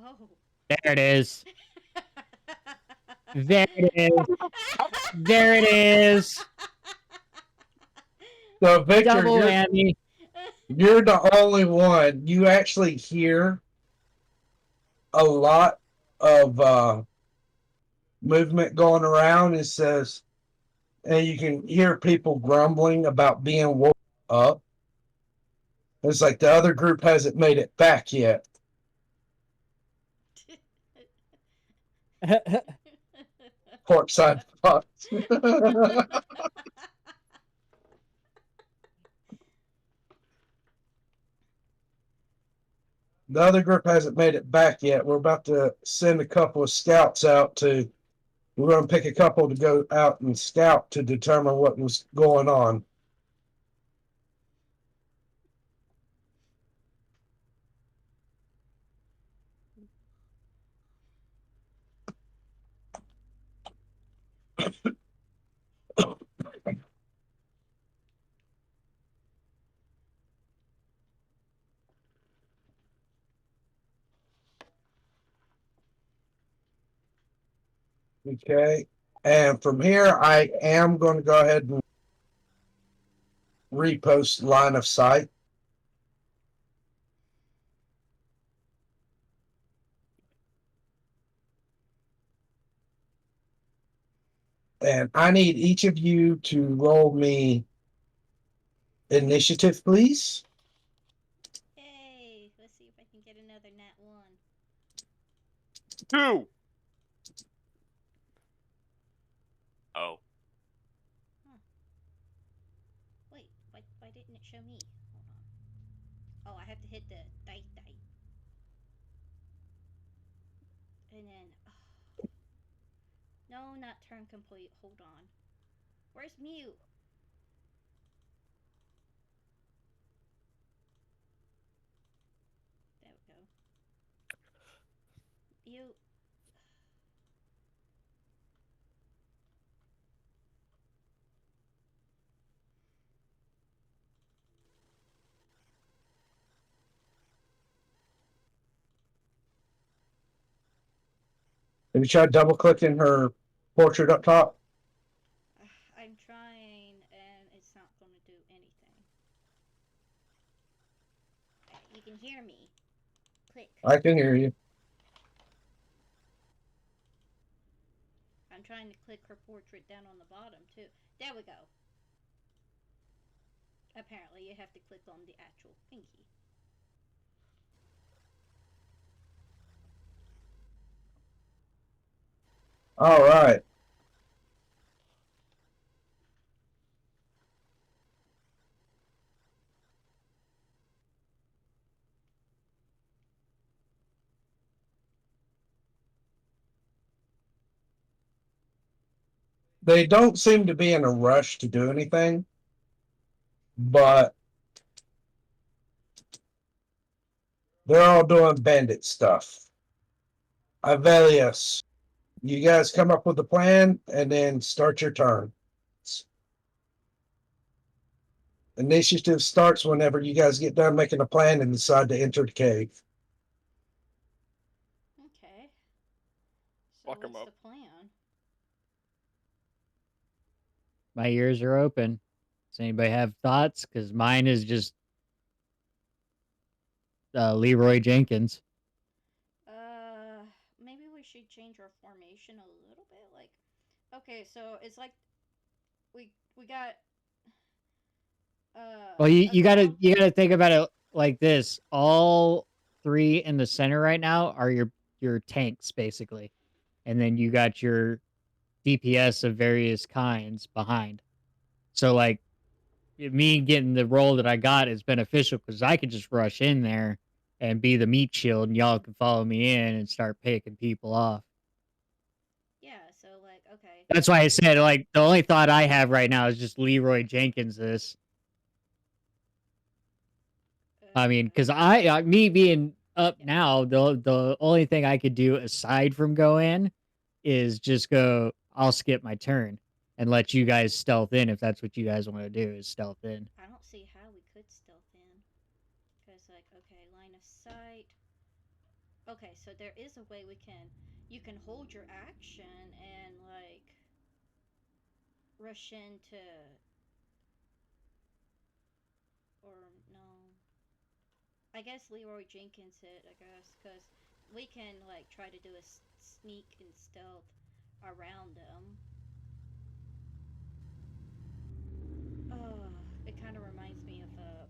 Oh. There it is. There it is. There it is. So Victor, Double whammy. you're the only one. You actually hear a lot of movement going around. It says, and you can hear people grumbling about being woke up. It's like the other group hasn't made it back yet. Porkside Fox. The other group hasn't made it back yet. We're about to send a couple of scouts out to. We're going to pick a couple to go out and scout to determine what was going on. Okay. And from here, I am going to go ahead and repost line of sight. And I need each of you to roll me initiative, please. Yay! Let's see if I can get another nat 1. 2. Oh. Wait, why didn't it show me? Hold on. Oh, I have to hit the die. And then. Oh. No, not turn complete. Hold on. Where's Mew? There we go. Mew. Have you tried double clicking her portrait up top? I'm trying, and it's not going to do anything. You can hear me. Click. I can hear you. I'm trying to click her portrait down on the bottom, too. There we go. Apparently, you have to click on the actual thingy. All right. They don't seem to be in a rush to do anything. but they're all doing bandit stuff. Ivelius, you guys come up with a plan and then start your turn. Initiative starts whenever you guys get done making a plan and decide to enter the cave. Okay. So Fuck 'em what's up. the plan? My ears are open. Does anybody have thoughts? Because mine is just Leroy Jenkins. Maybe we should change our formation a little bit. Like, okay, so it's like we got Well, a group. you gotta think about it like this. All three in the center right now are your tanks basically, and then you got your DPS of various kinds behind. So like me getting the role that I got is beneficial because I could just rush in there and be the meat shield, and y'all can follow me in and start picking people off. Yeah, so like okay. That's why I said like the only thought I have right now is just Leroy Jenkins this. I mean, because me being up Yeah. now, the only thing I could do aside from go in is just go. I'll skip my turn and let you guys stealth in if that's what you guys want to do is stealth in. I don't see how we could stealth in. Because, like, okay, line of sight. Okay, so there is a way we can. You can hold your action and, like, rush into. Or, no. I guess Leroy Jenkins it, I guess, because we can, like, try to do a sneak and stealth around them. Oh, it kind of reminds me of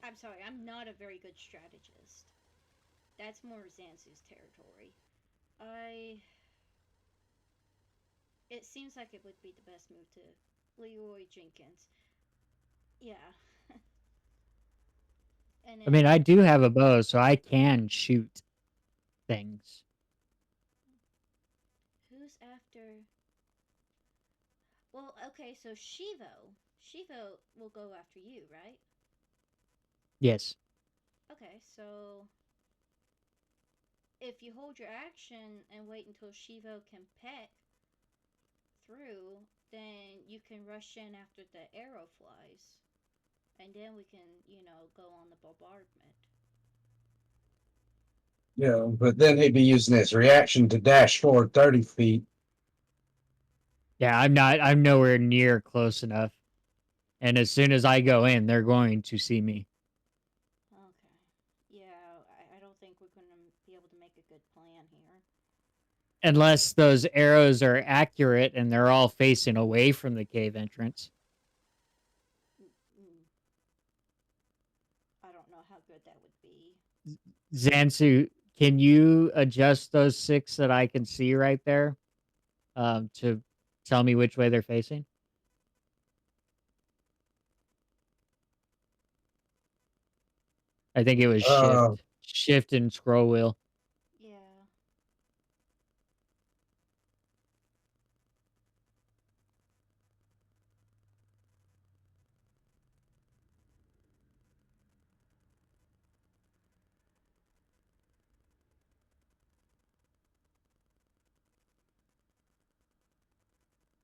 I'm sorry, I'm not a very good strategist. That's more Zansu's territory. I. It seems like it would be the best move to Leroy Jenkins. Yeah. And I mean, then I do have a bow, so I can shoot things. who's after? Well, okay, so Shivo will go after you, right? Yes. Okay, so if you hold your action and wait until Shivo can peck through, then you can rush in after the arrow flies. And then we can, go on the bombardment. Yeah, but then he'd be using his reaction to dash forward 30 feet. Yeah, I'm nowhere near close enough. And as soon as I go in, they're going to see me. Okay. Yeah, I don't think we're going to be able to make a good plan here. Unless those arrows are accurate and they're all facing away from the cave entrance. Mm, I don't know how good that would be. Zansu, can you adjust those 6 that I can see right there to tell me which way they're facing? I think it was shift and scroll wheel. Yeah.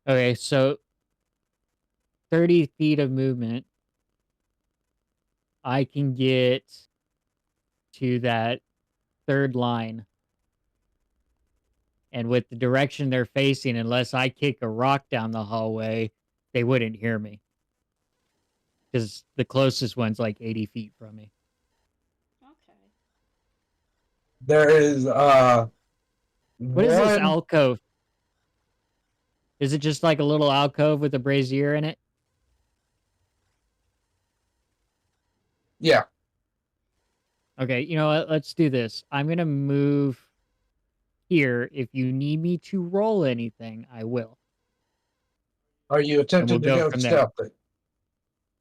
Okay, so 30 feet of movement. I can get to that third line. And with the direction they're facing, unless I kick a rock down the hallway, they wouldn't hear me. Because the closest one's like 80 feet from me. Okay. There is What is this one. alcove? Is it just like a little alcove with a brazier in it? Yeah. Okay, you know what? Let's do this. I'm going to move here. If you need me to roll anything, I will. Are you And we'll attempting to go go from there. stealthy?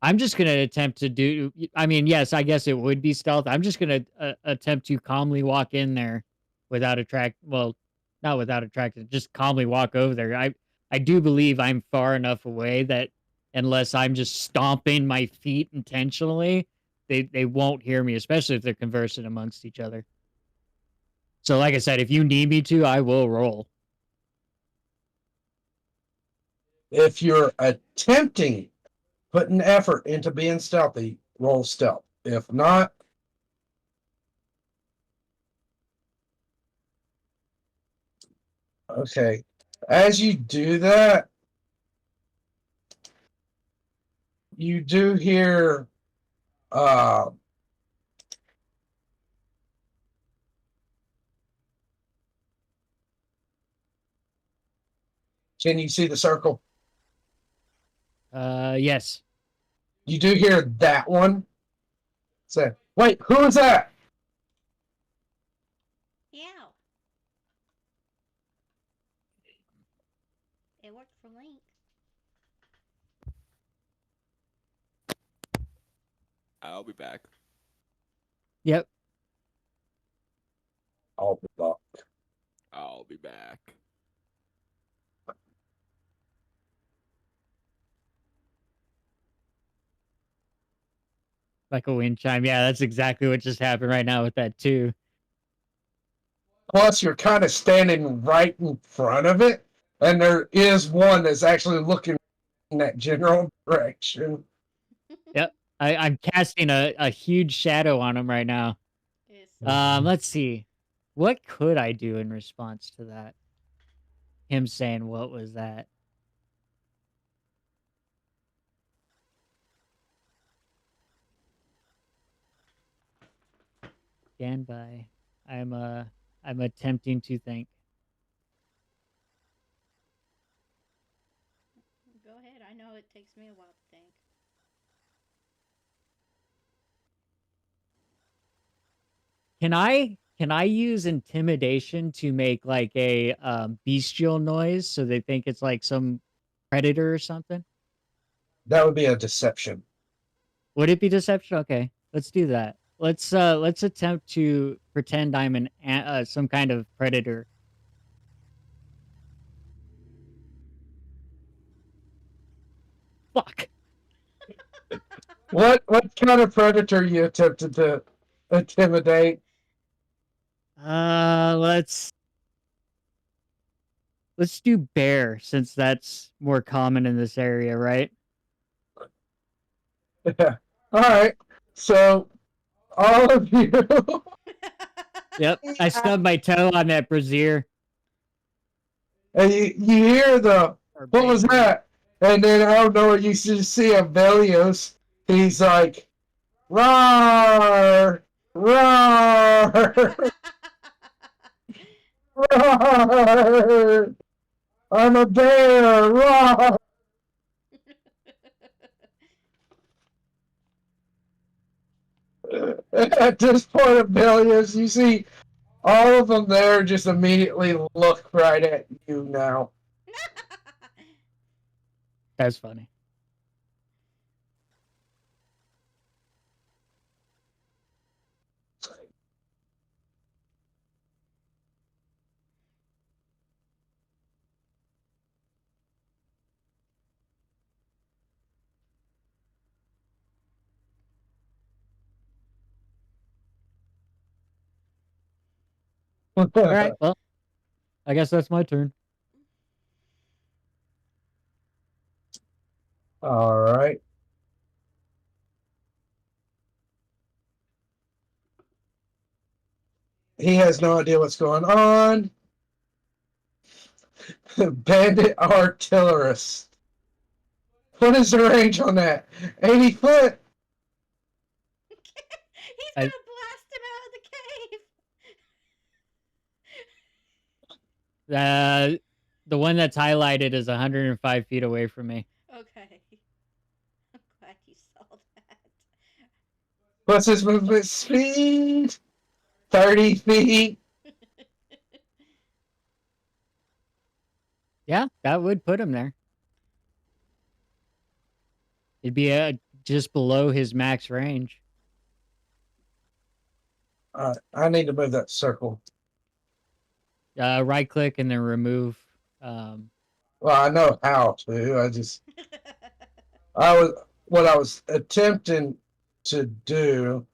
I'm just going to attempt to do. I mean, yes, I guess it would be stealth. I'm just going to attempt to calmly walk in there without attract. Well, not without attraction, just calmly walk over there. I do believe I'm far enough away that unless I'm just stomping my feet intentionally, they won't hear me, especially if they're conversing amongst each other. So, like I said, if you need me to, I will roll. If you're attempting, put an effort into being stealthy, roll stealth. If not, okay. As you do that, you do hear can you see the circle? Yes. You do hear that one say, wait, who is that? Yeah. It worked for Link. I'll be back. Yep. I'll be back. I'll be back. Like a wind chime. Yeah, that's exactly what just happened right now with that too. Plus, you're kind of standing right in front of it, and there is one that's actually looking in that general direction. Yep. I'm casting a huge shadow on him right now. It's Let's see. What could I do in response to that? Him saying, what was that? Stand by. I'm attempting to think. Go ahead. I know it takes me a while to think. Can I use intimidation to make like a bestial noise so they think it's like some predator or something? That would be a deception. Would it be deception? Okay, let's do that. Let's attempt to pretend I'm some kind of predator. Fuck. What kind of predator you attempted to intimidate? Let's do bear since that's more common in this area, right? Yeah. All right. So all of you. Yep. I stubbed my toe on that brazier. And you hear the what was that? And then out of nowhere you see a Velios. He's like, roar, roar, roar. I'm a bear, roar. At this point of Velios, you see all of them there just immediately look right at you now. That's funny. All right. Well, I guess that's my turn. All right. He has no idea what's going on. Bandit artillerist. What is the range on that? 80 foot? He's gonna blast him out of the cave. The one that's highlighted is 105 feet away from me. Okay. I'm glad you saw that. What's his movement speed? 30 feet. Yeah, that would put him there. It'd be just below his max range. I need to move that circle. Right click and then remove. Well, I know how to. What I was attempting to do.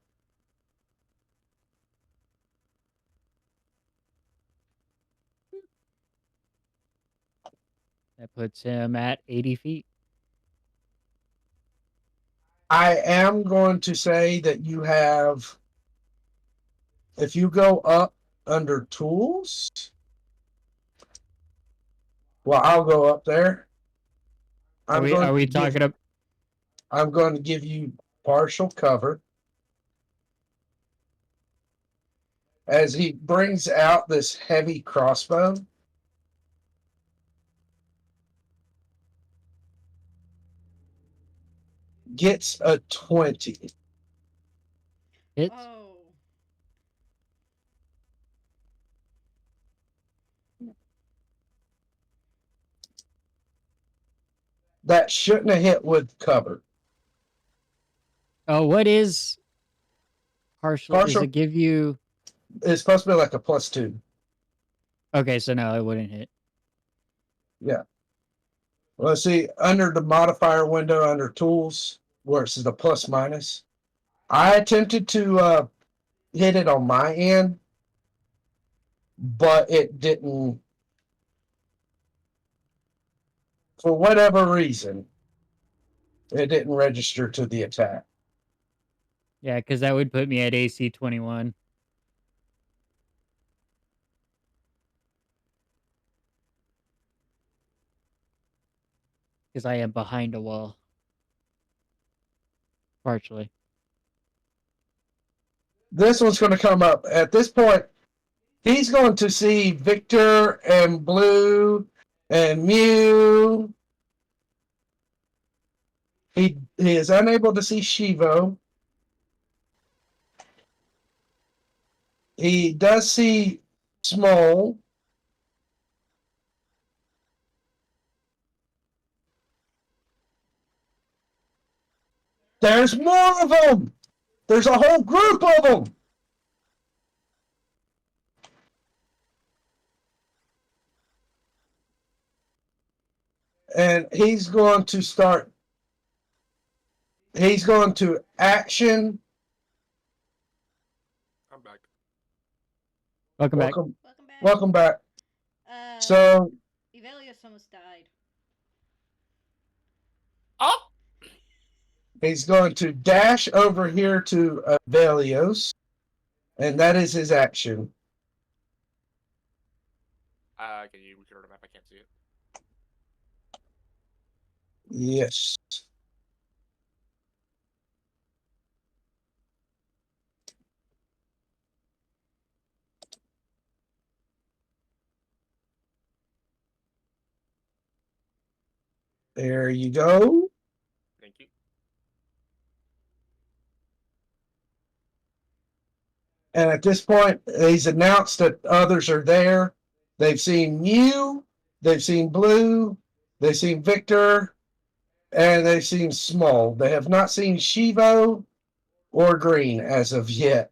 That puts him at 80 feet. I am going to say that you have, if you go up under tools, well, I'll go up there. Are we talking about? I'm going to give you partial cover as he brings out this heavy crossbow. Gets a 20. Hits. Oh. That shouldn't have hit with cover. Oh, what is partial? Does it give you? It's supposed to be like a +2. Okay, so no, it wouldn't hit. Yeah. Well, see, under the modifier window, under tools, where it says the plus minus, I attempted to hit it on my end, but it didn't. For whatever reason, it didn't register to the attack. Yeah, because that would put me at AC 21. Because I am behind a wall. Partially. This one's going to come up. At this point, he's going to see Victor and Blue and Mew. He is unable to see Shivo. He does see Small. There's more of them. There's a whole group of them. And he's going to start. He's going to action. I'm back. Welcome back. Welcome back. Welcome back. So Evelius almost died. Oh! He's going to dash over here to Velios, and that is his action. Can you return the map? I can't see it. Yes. There you go. Thank you. And at this point, he's announced that others are there. They've seen you, they've seen Blue, they've seen Victor, and they've seen Small. They have not seen Shivo or Green as of yet.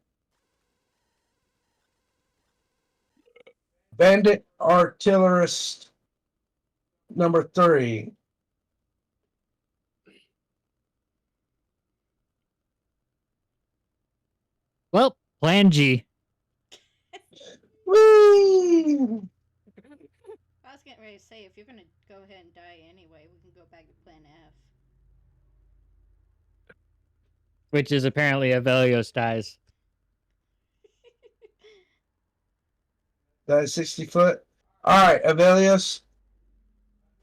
Bandit Artillerist number 3. Well, Plan G. Whee! I was getting ready to say, if you're going to go ahead and die anyway, we can go back to Plan F. Which is apparently a Velios dies. That is 60 foot. All right, Avelius.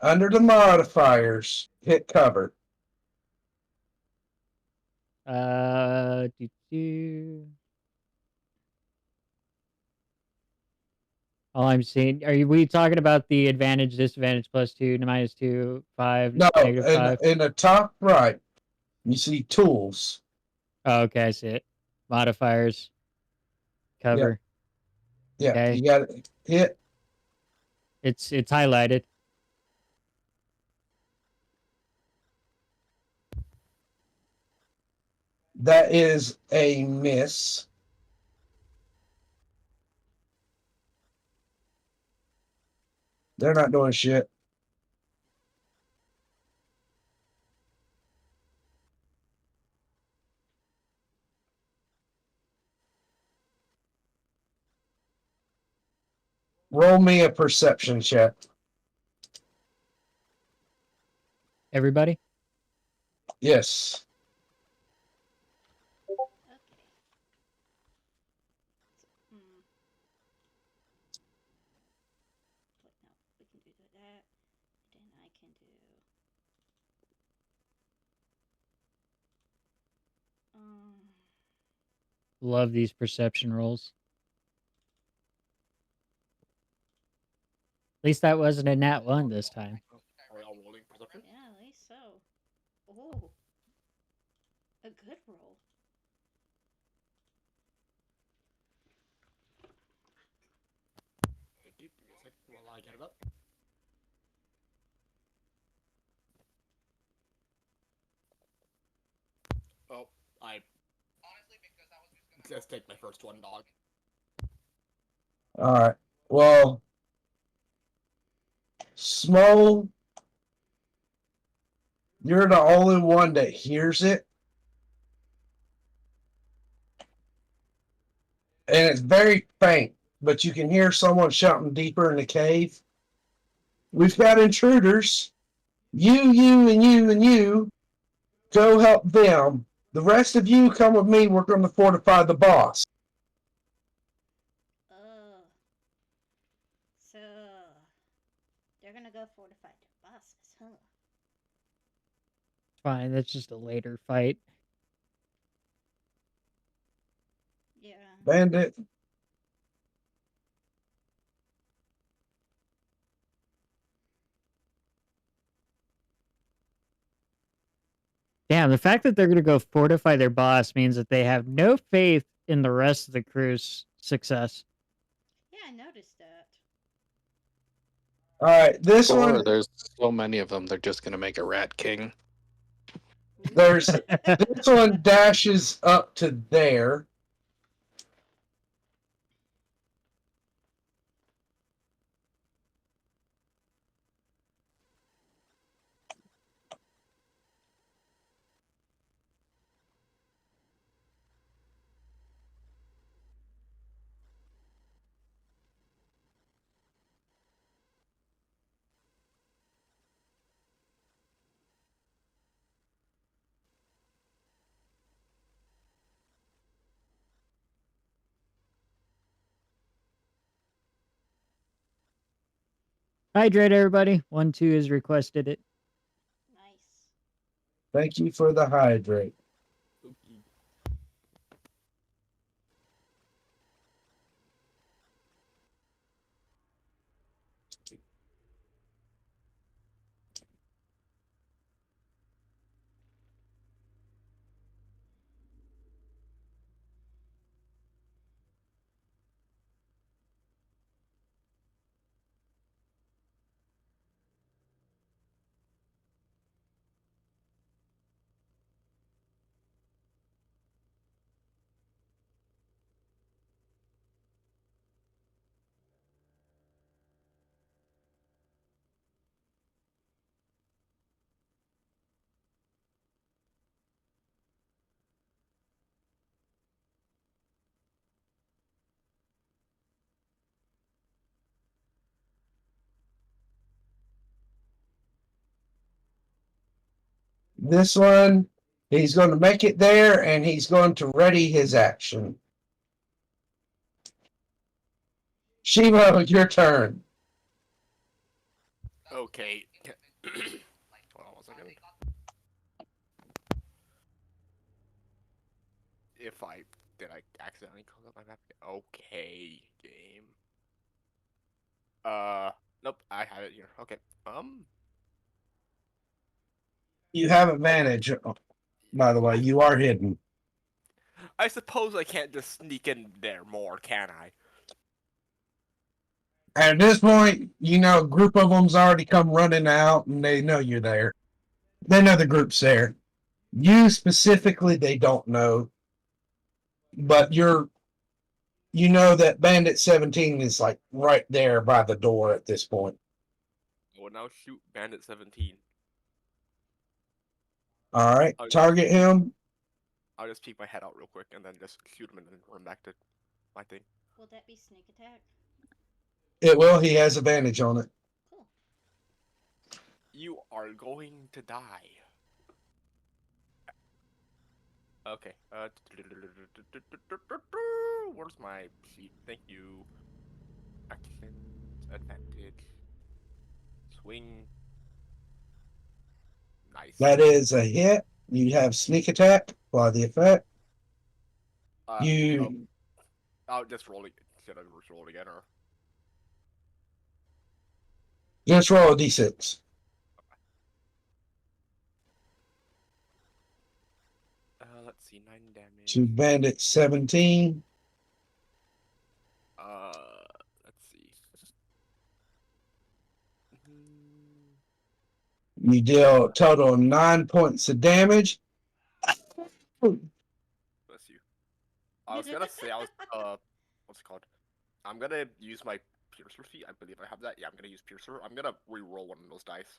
Under the modifiers, hit cover. All I'm seeing. We talking about the advantage, disadvantage, +2, -2, 5, No, -5? in the top right, you see tools. Oh, okay, I see it. Modifiers. Cover. Yeah, okay. You got it. Hit. It's highlighted. That is a miss. They're not doing shit. Roll me a perception check. Everybody? Yes. Okay. Hmm. Wait, no, we can do that. Then I can do. Love these perception rolls. At least that wasn't a nat 1 this time. Are we all rolling perception? Yeah, at least so. Oh, a good roll. Thank you. Give me a second while I get it up. Oh, I just take my first one, dog. All right. Well, Small, you're the only one that hears it. And it's very faint, but you can hear someone shouting deeper in the cave. We've got intruders. You, and you, and you. Go help them. The rest of you come with me. We're going to fortify the boss. So they're gonna go fortify their bosses, huh? Fine, that's just a later fight. Yeah. Bandit. Damn, the fact that they're going to go fortify their boss means that they have no faith in the rest of the crew's success. Yeah, I noticed that. All right, this Or one, there's so many of them, they're just gonna make a Rat King. there's this one dashes up to there. Hydrate, everybody. 1-2 has requested it. Nice. Thank you for the hydrate. Spooky. This one, he's going to make it there, and he's going to ready his action. Shimo, your turn. Okay. Hold on 1 second. If I did I accidentally close up my map? Okay, game. Nope, I have it here. Okay. You have advantage, by the way. You are hidden. I suppose I can't just sneak in there more, can I? At this point, you know, a group of them's already come running out, and they know you're there. They know the group's there. You specifically, they don't know. But you know that Bandit 17 is like right there by the door at this point. Well, now shoot Bandit 17. All right, Oh, target him. I'll just peek my head out real quick and then just shoot him and then run back to my thing. Will that be sneak attack? It will. He has advantage on it. Cool. You are going to die. Okay. Where's my sheet? Thank you. Action, advantage, swing. Nice. That is a hit. You have sneak attack by the effect. Oh, You I'll just roll it. Should I just roll it again or? just roll a d6. Let's see, 9 damage. To Bandit 17. Let's see. You deal a total of 9 points of damage. Bless you. I was gonna say what's it called? I'm gonna use my Piercer feat. I believe I have that. Yeah, I'm gonna use Piercer. I'm gonna re-roll one of those dice.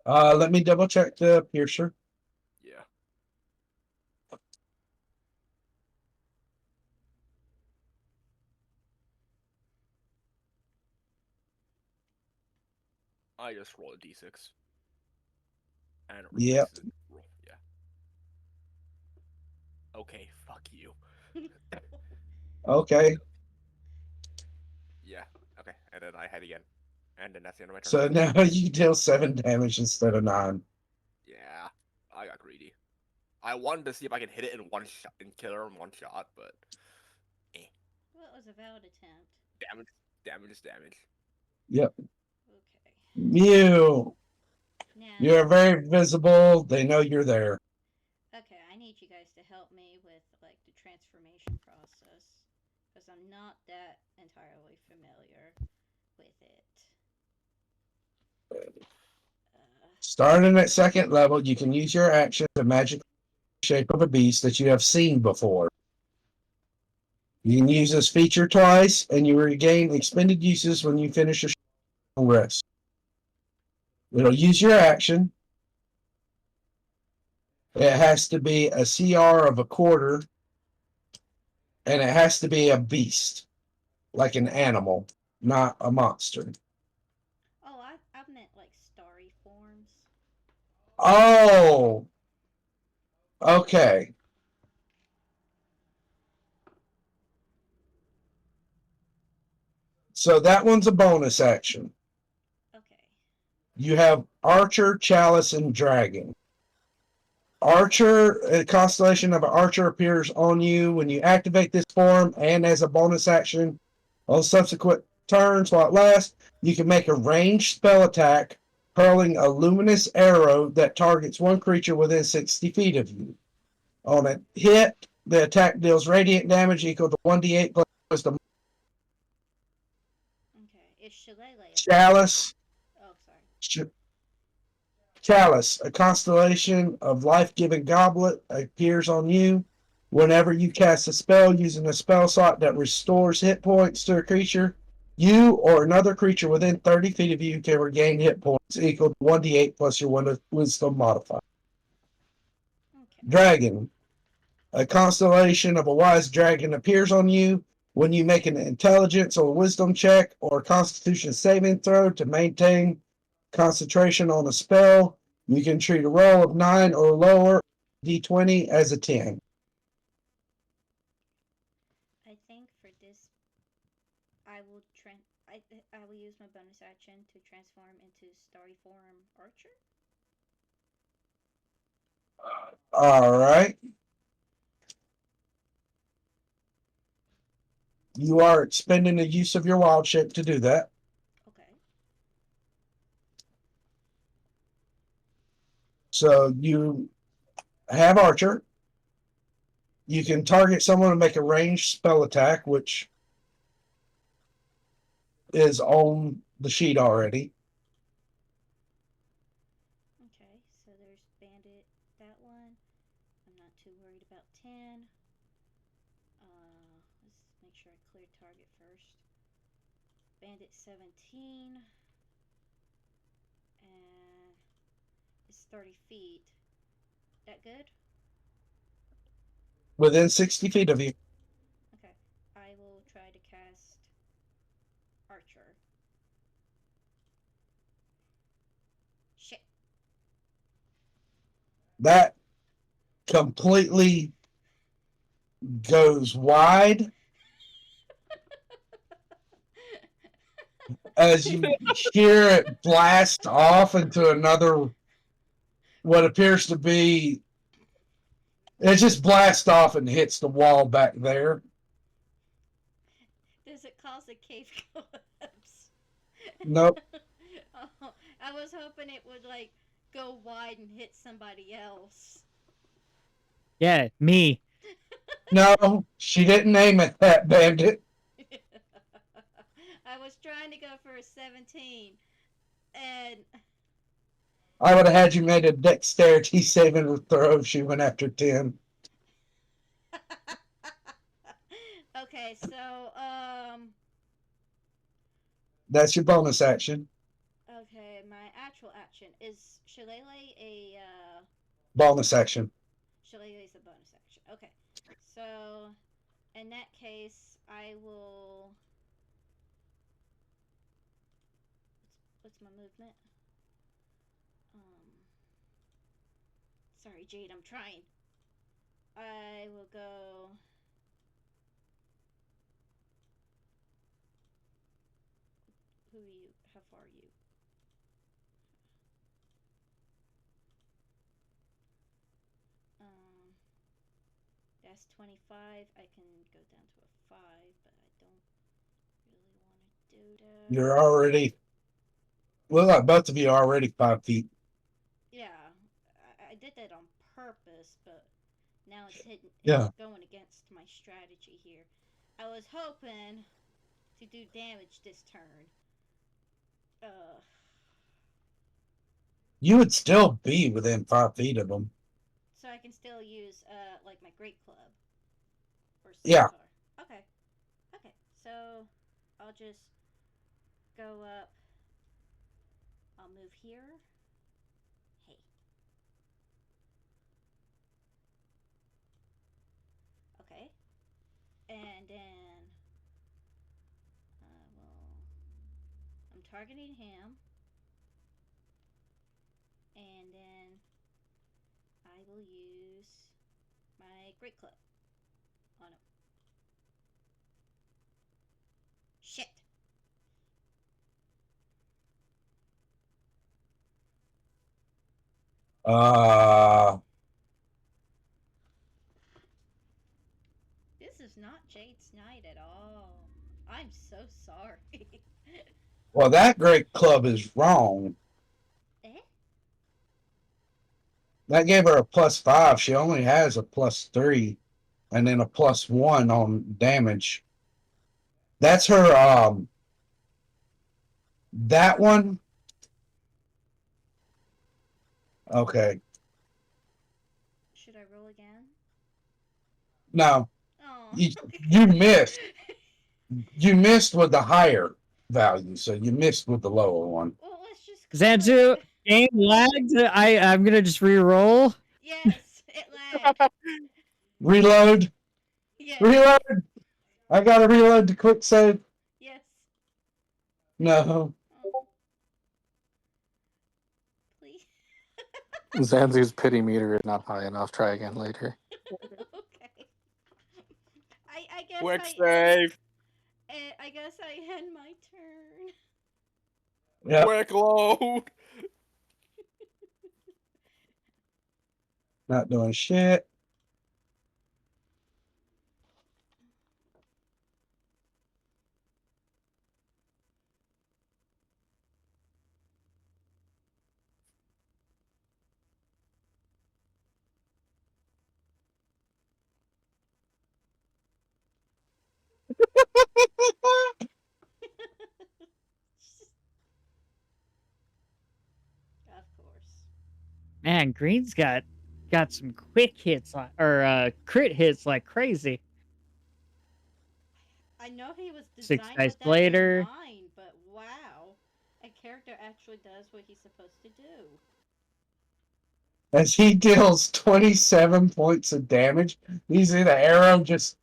Let me double check the piercer. Yeah. I just roll a d6. And Yep. roll. Yeah. Okay, fuck you. Okay. Yeah. Okay, and then I head again. And then that's the end of my turn. So now you deal 7 damage instead of 9. Yeah, I got greedy. I wanted to see if I could hit it in one shot and kill her in one shot, but Well, it was a valid attempt. damage is damage. Yep. Okay. You're Now, very visible. They know you're there. okay, I need you guys to help me with like the transformation process because I'm not that entirely familiar with it. Starting at second level, you can use your action to magic shape of a beast that you have seen before. You can use this feature twice, and you regain expended uses when you finish a rest. It'll use your action. It has to be a CR of a quarter, and it has to be a beast, like an animal, not a monster. Oh, I meant like starry forms. Oh, okay. So that one's a bonus action. Okay. You have Archer, Chalice, and Dragon. Archer, a constellation of an archer appears on you when you activate this form, and as a bonus action on subsequent turns while it lasts, you can make a ranged spell attack, hurling a luminous arrow that targets one creature within 60 feet of you. On a hit, the attack deals radiant damage equal to 1d8 plus wisdom. Okay. Is Shillelagh? Chalice. Oh, sorry. Chalice, a constellation of life-giving goblet, appears on you whenever you cast a spell using a spell slot that restores hit points to a creature. You or another creature within 30 feet of you can regain hit points equal to 1d8 plus your wisdom modifier. Okay. Dragon, a constellation of a wise dragon appears on you when you make an intelligence or wisdom check or constitution saving throw to maintain concentration on a spell. You can treat a roll of 9 or lower d20 as a 10. I think for this, I will I will use my bonus action to transform into starry form archer. All right. You are expending the use of your wild shape to do that. Okay. So you have Archer. You can target someone and make a ranged spell attack, which is on the sheet already. Okay. So there's bandit. That one. I'm not too worried about 10. Let's make sure I clear target first. Bandit 17. and it's 30 feet. That good? Within 60 feet of you. Okay. I will try to cast Archer. Shit. That completely goes wide as you hear it blast off into another, what appears to be, it just blasts off and hits the wall back there. Does it cause a cave collapse? Nope. Oh, I was hoping it would like go wide and hit somebody else. Yeah, me. No, she didn't aim at that bandit. I was trying to go for a 17, and I would have had you made a dexterity saving throw if she went after 10. okay, so That's your bonus action. okay, my actual action is Shillelagh a Bonus action. Shillelagh's a bonus action. Okay, so in that case, I will. What's my movement? Sorry, Jade, I'm trying. I will go. Who are you? How far are you? That's 25. I can go down to a 5, but I don't really want to do that. You're already, well, both of you are already 5 feet. Yeah, I did that on purpose, but now it's hitting. Yeah. It's going against my strategy here. I was hoping to do damage this turn. You would still be within 5 feet of them. So I can still use like my great club or Yeah. scimitar. Okay. Okay. So I'll just go up. I'll move here. Hey. Okay. And then I'm targeting him. And then I will use my great club on him. Shit. This is not Jade's night at all. I'm so sorry. Well, that great club is wrong. Eh? That gave her a +5. She only has a +3 and then a +1 on damage. That's her, that one. Okay. Should I roll again? No, Oh. you missed. You missed with the higher value, so you missed with the lower one. Well, let's just call Zanzu, it. game lagged. I'm gonna just re-roll. Yes, it lagged. Reload. Yes. Reload. I gotta reload the quick save. Yes. No. Oh. Please. Zanzu's pity meter is not high enough. Try again later. Okay. I guess Quick save. I guess I end my turn. Yeah. Quick load. Not doing shit. Of course. Man, Green's got some quick hits or crit hits like crazy. I know he was 6 designed dice with that in later. mind, but wow. character actually does what he's supposed to do. As he deals 27 points of damage, you see the arrow just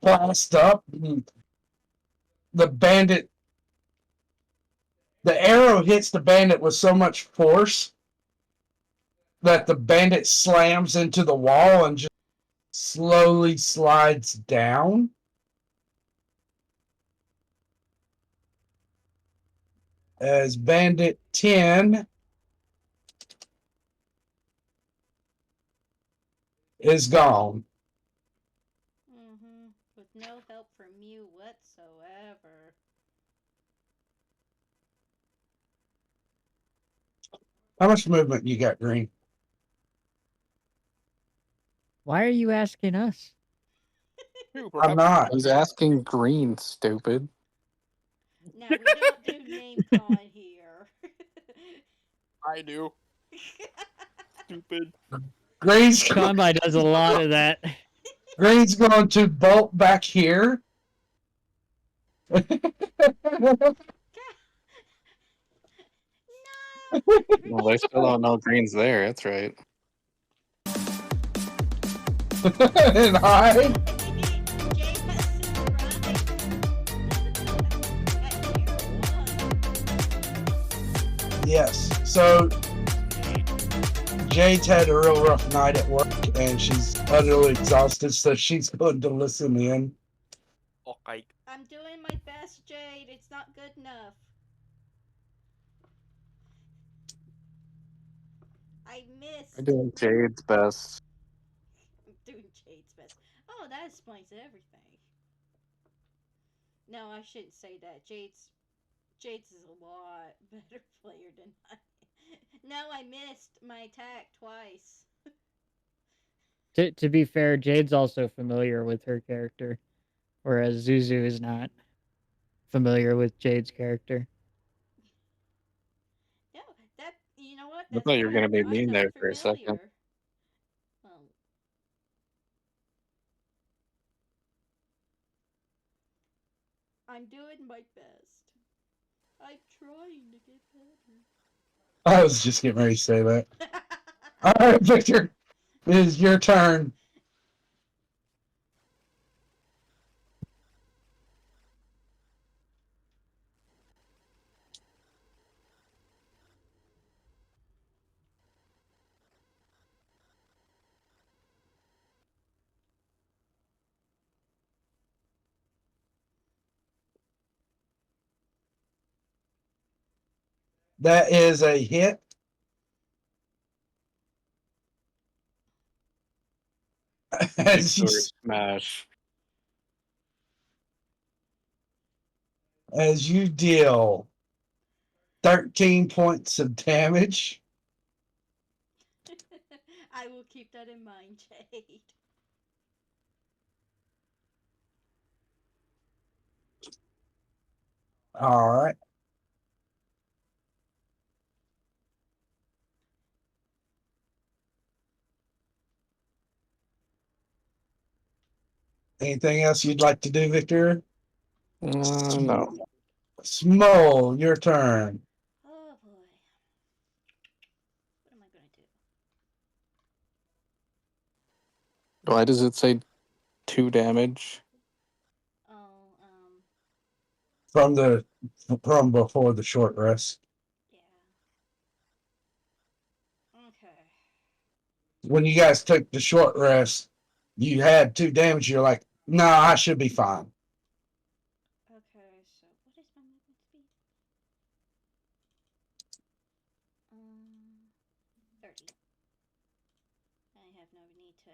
blast up. The bandit, the arrow hits the bandit with so much force that the bandit slams into the wall and just slowly slides down. As bandit 10 is gone. With no help from you whatsoever. How much movement you got, Green? Why are you asking us? I'm not. He's asking Green, stupid. Now, we don't do name calling here. I do. Stupid. Green's Combine does a lot of that. Green's going to bolt back here. No! Well, they still don't know Green's there. That's right. And hide. Jay has survived. Yes. So Jade's had a real rough night at work and she's utterly exhausted, so she's going to listen in. Okay. I'm doing my best, Jade. It's not good enough. I missed. I'm doing Jade's best. I'm doing Jade's best. Oh, that explains everything. No, I shouldn't say that. Jade's is a lot better player than I. No, I missed my attack twice. To be fair, Jade's also familiar with her character, whereas Zuzu is not familiar with Jade's character. No, that you know what? I That's thought you were fine. gonna be I'm mean not there for a second. familiar. Well, I'm doing my best. I'm trying to get I was just getting ready to say that. better. All right, Victor, it is your turn. That is a hit. As you, Sword smash. as you deal 13 points of damage. I will keep that in mind, Jade. All right. Anything else you'd like to do, Victor? No. Small, your turn. Oh boy. What am I gonna do? Why does it say 2 damage? Oh, From before the short rest. yeah. Okay. When you guys took the short rest, you had 2 damage. You're like, no, I should be fine. Okay, so what is my movement speed? 30. I have no need to.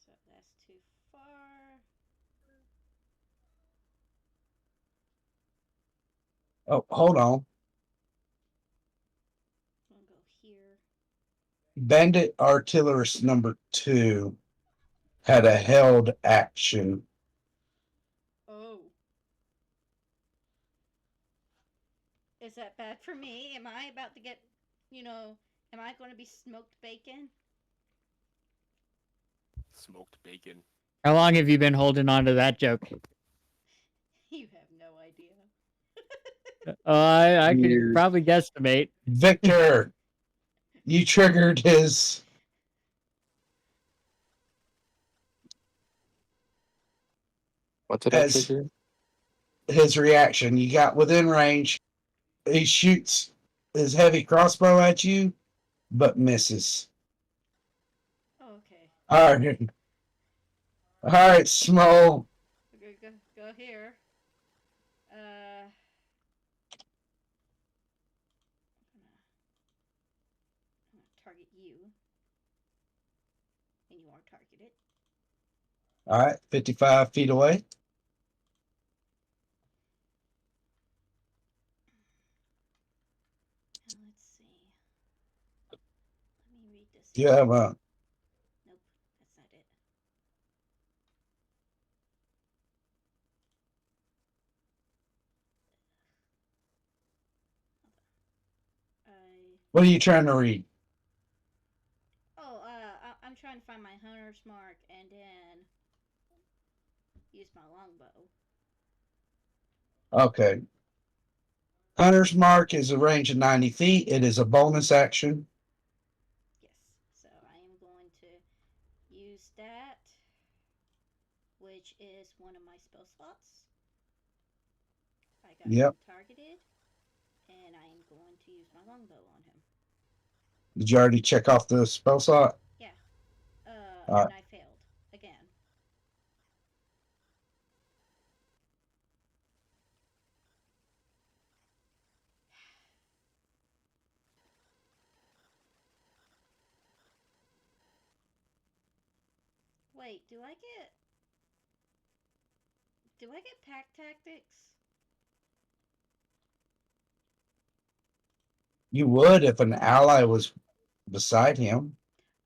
So that's too far. Oh, hold on. I'm gonna go here. Bandit Artillerist number 2 had a held action. Oh. Is that bad for me? Am I about to get, am I going to be smoked bacon? Smoked bacon. How long have you been holding on to that joke? You have no idea. I could Weird. probably guesstimate. Victor, you triggered his. What did I As- trigger? His reaction. You got within range. He shoots his heavy crossbow at you, but misses. Okay. All right. All right, Small. Go here. I'm gonna target you, and you are targeted. All right, 55 feet away. Let's see. Let me read this. You have a. Nope, that's not it. What are you trying to read? I'm trying to find my hunter's mark and then use my longbow. Okay. Hunter's Mark is a range of 90 feet. It is a bonus action. Yes, so I am going to use that, which is one of my spell slots. I got him targeted, and I am going to use my longbow on him. Did you already check off the spell slot? Yeah. All right. And I failed again. Wait, do I get pack tactics? You would if an ally was beside him.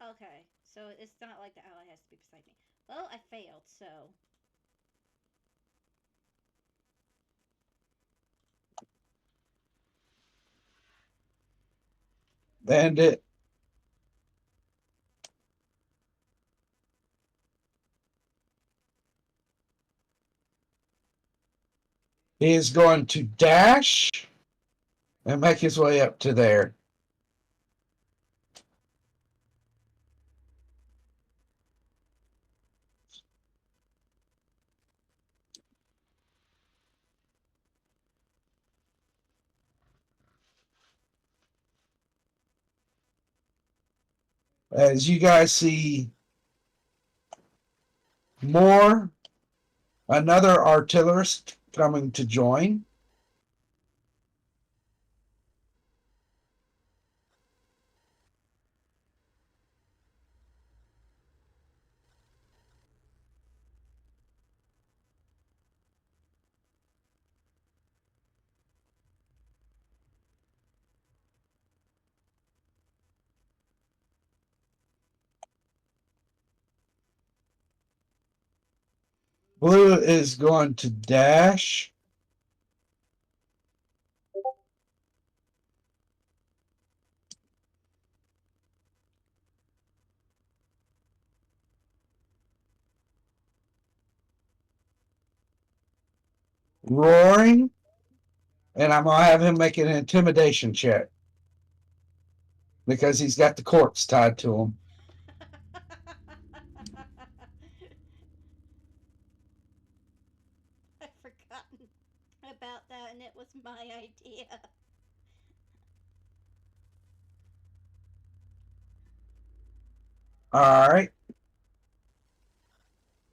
Okay, so it's not like the ally has to be beside me. Well, I failed, so Bandit is going to dash and make his way up to there. As you guys see another artillerist coming to join. Blue is going to dash. Roaring. And I'm going to have him make an intimidation check. Because he's got the corpse tied to him. I've forgotten about that, and it was my idea. All right.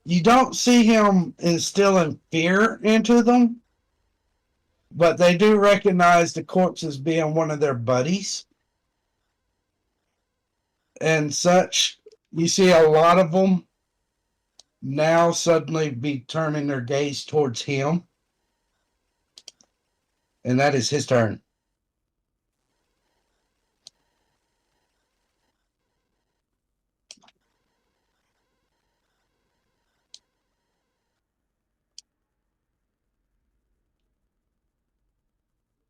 You don't see him instilling fear into them, but they do recognize the corpse as being one of their buddies. And such, you see a lot of them now suddenly be turning their gaze towards him. And that is his turn.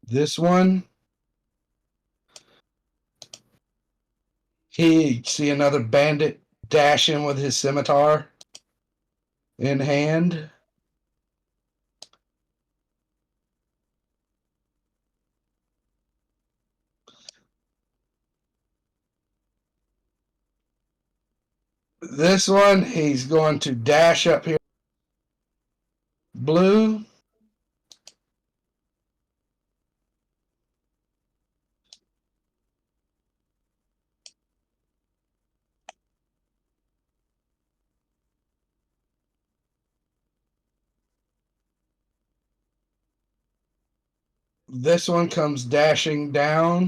This one, he see another bandit dash in with his scimitar in hand. This one, he's going to dash up here. Blue. This one comes dashing down.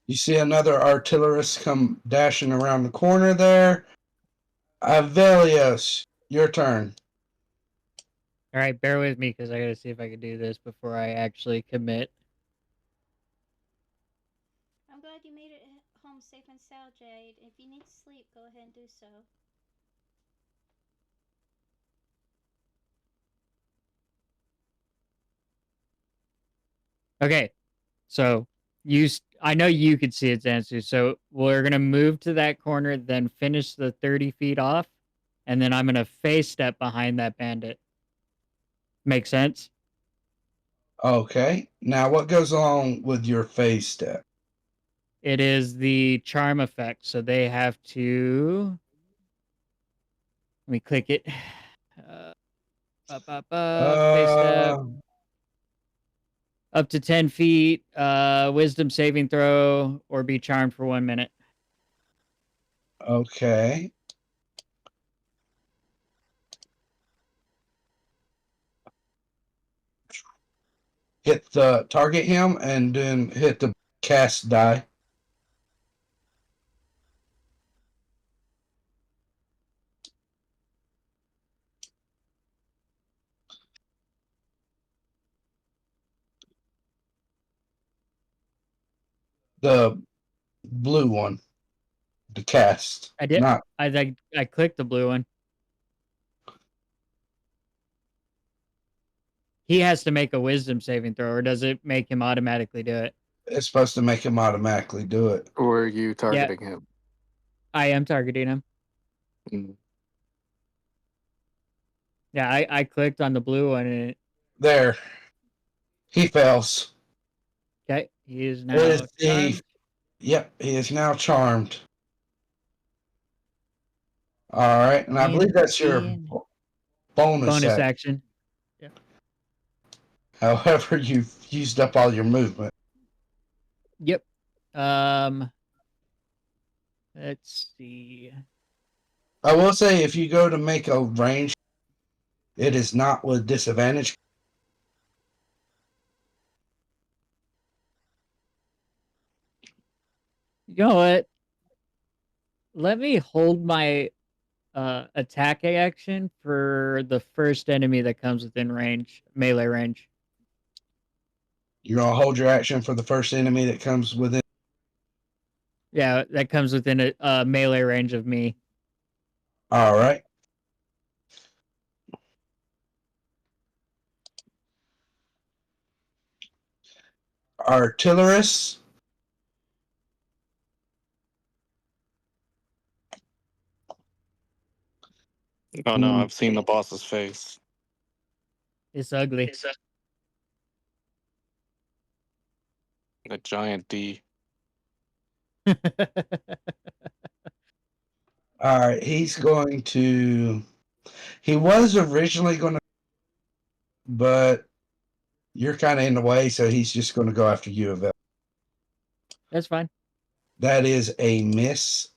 You see another artillerist come dashing around the corner there. Avelios, your turn. All right, bear with me because I got to see if I can do this before I actually commit. I'm glad you made it home safe and sound, Jade. If you need to sleep, go ahead and do so. Okay, so I know you could see its answer. So we're gonna move to that corner, then finish the 30 feet off, and then I'm gonna face step behind that bandit. Make sense? Okay. Now, what goes along with your phase step? It is the charm effect, so they have to. Let me click it. Face step up to 10 feet. Wisdom saving throw or be charmed for 1 minute. Okay. Hit the target him and then hit the cast die. The blue one. The cast. I did. Not I clicked the blue one. He has to make a wisdom saving throw, or does it make him automatically do it? it's supposed to make him automatically do it. Or are you Yeah, targeting him? I am targeting him. Mm. Yeah, I clicked on the blue one and There. He fails. okay, he is It now is charmed. Yep, he is now charmed. All right, and I believe that's your bonus Bonus act. action. Yeah. However, you've used up all your movement. Yep. Um. Let's see. I will say if you go to make a range, it is not with disadvantage. You know what? Let me hold my attack action for the first enemy that comes within range, melee range. You're gonna hold your action for the first enemy that comes within. Yeah, that comes within a melee range of me. All right. Artillerists. Oh no, I've seen the boss's face. It's ugly. A giant D. All right, he's going to. He was originally going to, but you're kind of in the way, so he's just going to go after you, Yvel. That's fine. That is a miss.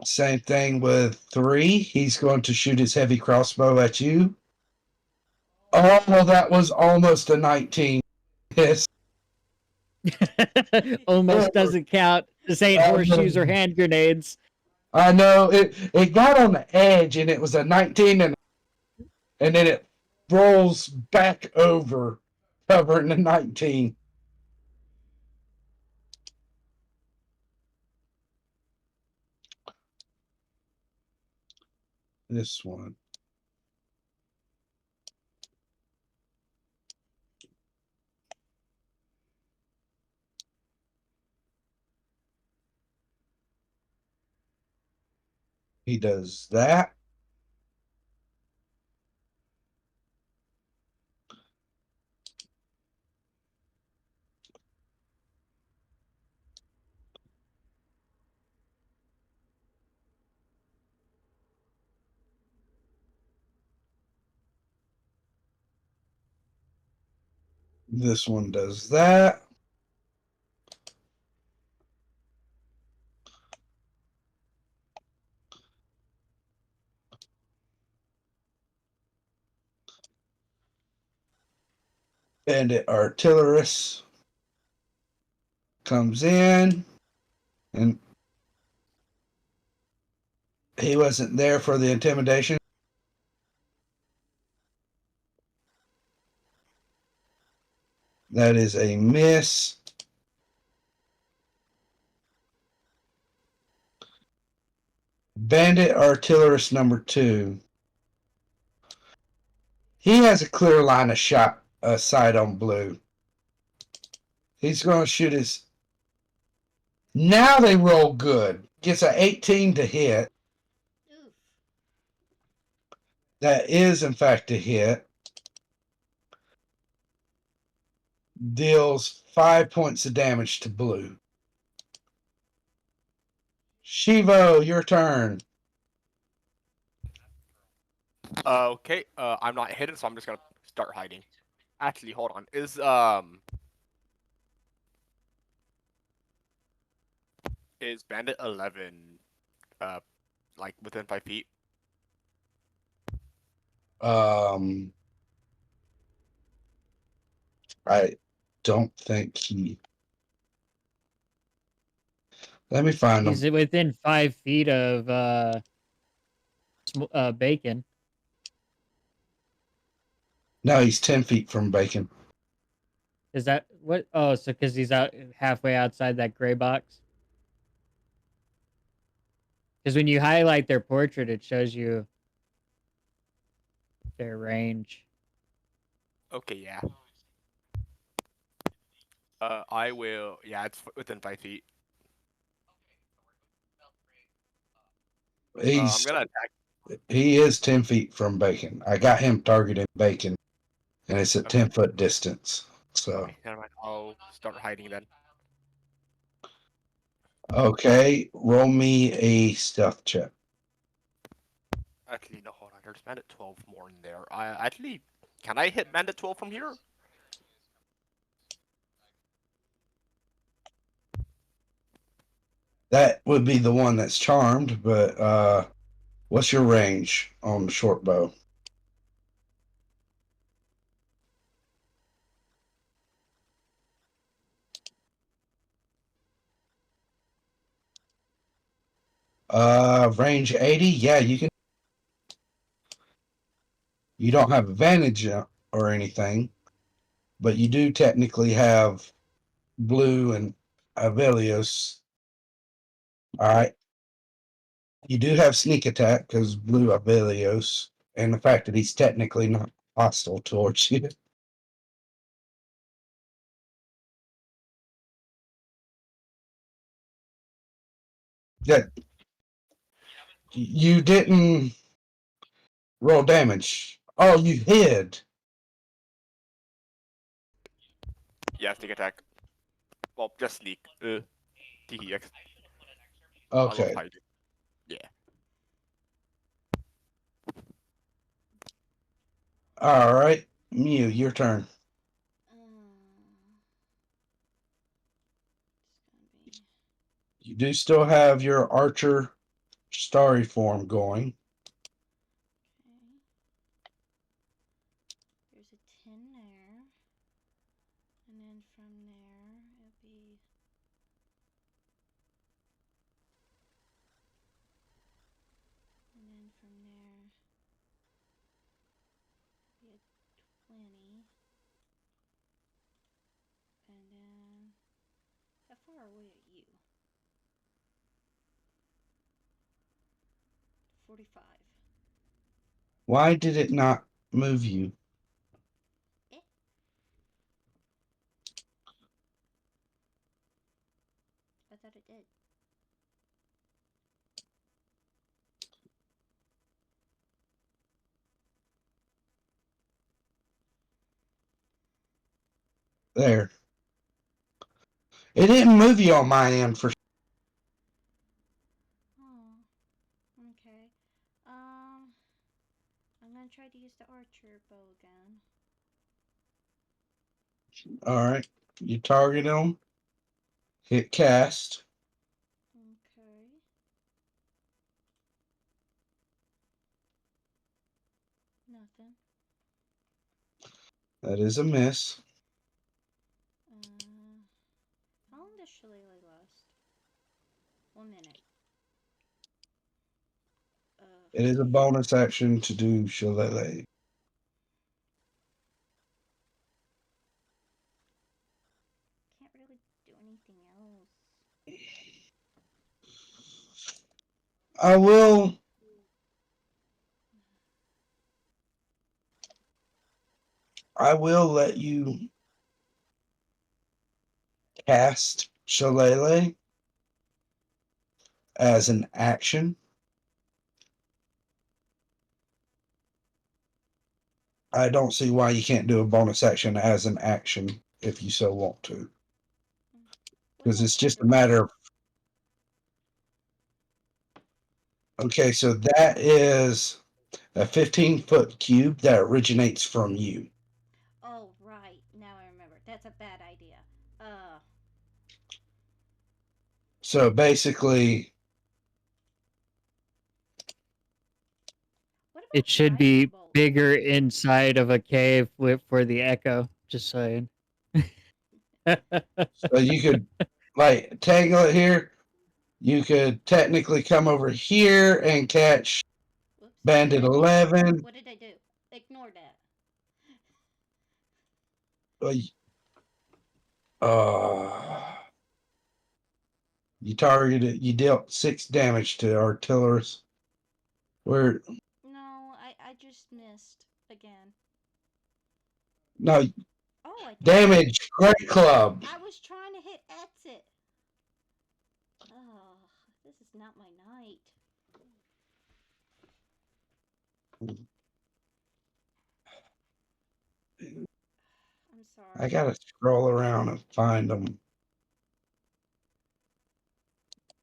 Same thing with 3. He's going to shoot his heavy crossbow at you. Oh, well, that was almost a 19. Yes. Almost doesn't count. This ain't horseshoes or hand grenades. I know it got on the edge and it was a 19 and then it rolls back over covering the 19. This one. He does that. This one does that. Bandit artillerist comes in, and he wasn't there for the intimidation. That is a miss. Bandit artillerist number 2. He has a clear line of sight on blue. He's going to shoot his. Now they roll good. Gets an 18 to hit. Oof. That is, in fact, a hit. Deals 5 points of damage to blue. Shivo, your turn. Okay. I'm not hidden, so I'm just gonna start hiding. Actually, hold on. Is Bandit 11 uh like within 5 feet? I don't think he. Let me find He's him. within 5 feet of Bacon. No, he's 10 feet from Bacon. Is that what? Oh, so because he's out halfway outside that gray box. Because when you highlight their portrait, it shows you their range. Okay, yeah. I will. Yeah, it's within 5 feet. I'm gonna attack. He is 10 feet from Bacon. I got him targeting Bacon, and it's at Okay. 10-foot distance. So, Okay, never mind. I'll start hiding then. okay, roll me a stealth check. Actually, no, hold on. There's Bandit 12 more in there. Can I hit Bandit 12 from here? That would be the one that's charmed, but what's your range on the short bow? Range 80. Yeah, you can. You don't have advantage or anything, but you do technically have blue and Avelios. All right. You do have sneak attack because blue Avelios, and the fact that he's technically not hostile towards you. Yeah, you didn't roll damage. Oh, you hid. Yeah, sneak attack. Well, just sneak. TTX. I love Okay. hiding. Yeah. All right. Mew, your turn. It's gonna be You do still have your archer starry form going. okay. There's a 10 there. And then from there, it'll be. And then from there, be a 20. And then. How far away are you? 45. Why did it not move you? Eh? I thought it did. There. It didn't move you on my end for. Oh, okay. I'm gonna try to use the archer bow again. All right. You target them. Hit cast. Okay. Nothing. That is a miss. How long does Shillelagh last? 1 minute. It is a bonus action to do Shillelagh. Can't really do anything else. I will. I will let you cast Shillelagh as an action. I don't see why you can't do a bonus action as an action if you so want to. Because it's just a matter of. Okay, so that is a 15-foot cube that originates from you. Oh, right. Now I remember. That's a bad idea. So basically, What about It should guiding be bolt? bigger inside of a cave for the echo. Just saying. so you could like tangle it here. You could technically come over here and catch Whoops. Bandit 11. What did I do? Ignore that. You targeted. You dealt 6 damage to artillerist. Where? No, I just missed again. No Oh, I did. damage. Great club. I was trying to hit exit. Oh, this is not my night. I'm sorry. I gotta scroll around and find them.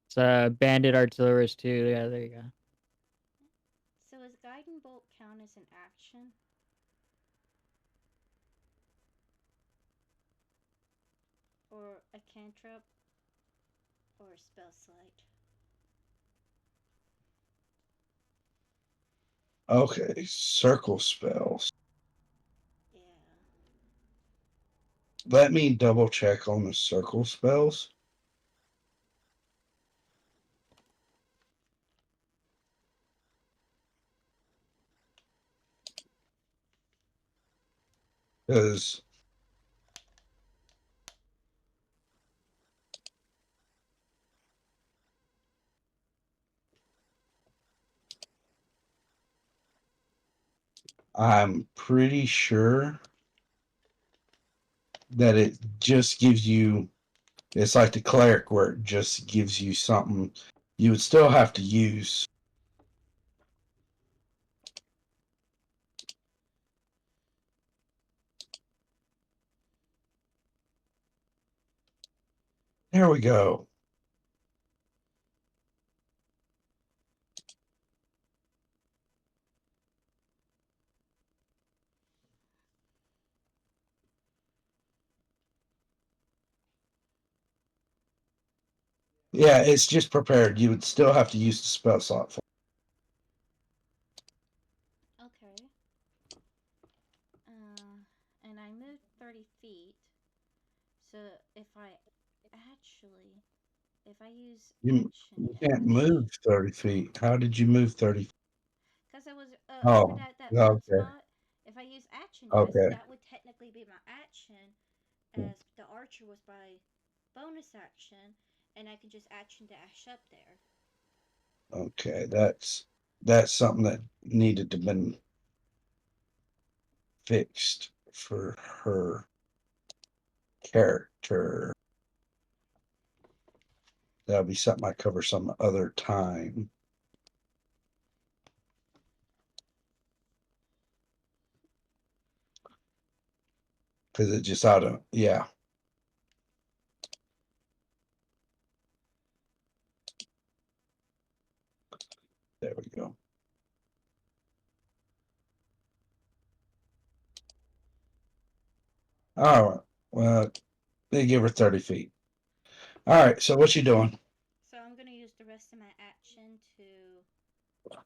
It's bandit artillerist too. Yeah, there you go. So is guiding bolt count as an action? Or a cantrip? Or a spell slate? Okay, circle spells. Yeah. Let me double check on the circle spells. Because I'm pretty sure that it just gives you, it's like the cleric where it just gives you something you would still have to use. There we go. Yeah, it's just prepared. You would still have to use the spell slot for. Okay. And I moved 30 feet. So if I use You action can't dash. move 30 feet. How did you move 30 feet? Because I was over Oh, that one okay. spot. If I use action dash, Okay. that would technically be my action, as the archer was my bonus action, and I could just action dash up there. Okay, that's something that needed to been fixed for her character. That'll be something I cover some other time. because it just ought to, yeah. There we go. All right. Well, they give her 30 feet. All right. So what's she doing? So I'm gonna use the rest of my action to you. I'm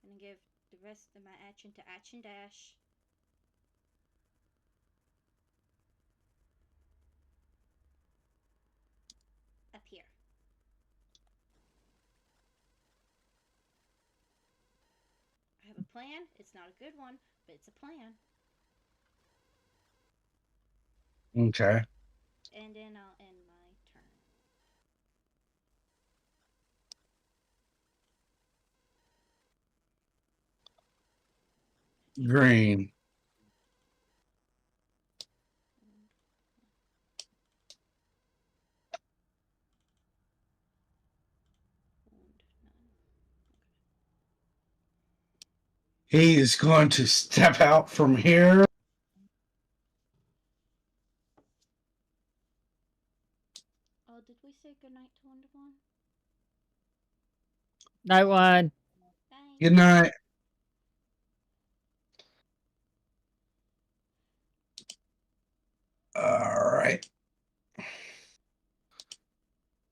gonna give the rest of my action to action dash. Up here. I have a plan. It's not a good one, but it's a plan. Okay. And then I'll end my turn. Green. He is going to step out from here. Oh, did we say goodnight to Wonderful? Night one. Bye. Good night. All right.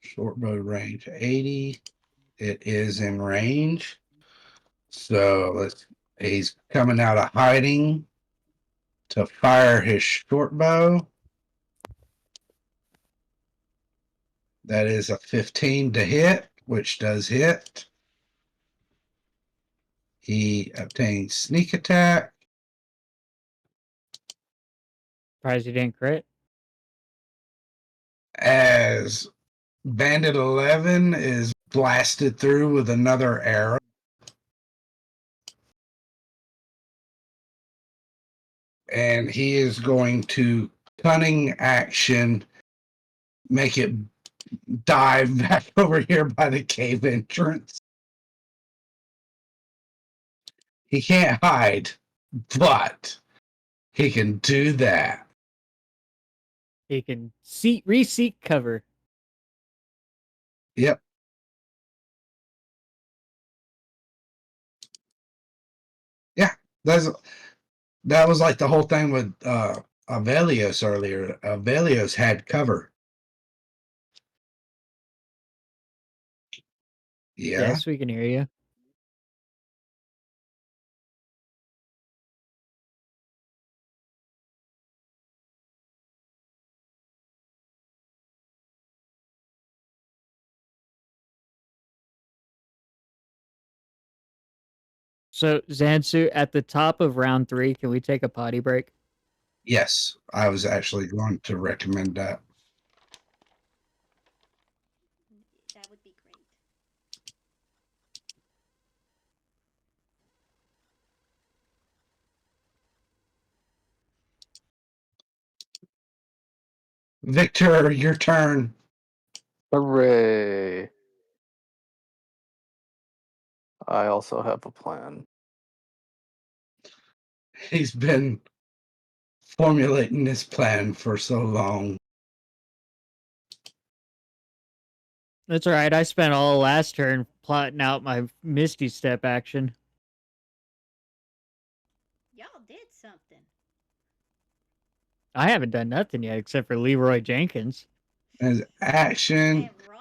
Short bow range 80. It is in range. So he's coming out of hiding to fire his short bow. That is a 15 to hit, which does hit. He obtains sneak attack. Surprised you didn't crit. As Bandit 11 is blasted through with another arrow. And he is going to cunning action make it dive back over here by the cave entrance. He can't hide, but he can do that. He can reseek cover. Yep. Yeah, that was like the whole thing with Avelios earlier. Avelios had cover. Yeah. Yes, we can hear you. So, Zansu, at the top of round 3, can we take a potty break? Yes, I was actually going to recommend that. That would be great. Victor, your turn. Hooray! I also have a plan. He's been formulating this plan for so long. That's all right. I spent all last turn plotting out my Misty Step action. Y'all did something. I haven't done nothing yet except for Leroy Jenkins. As action, And Rar.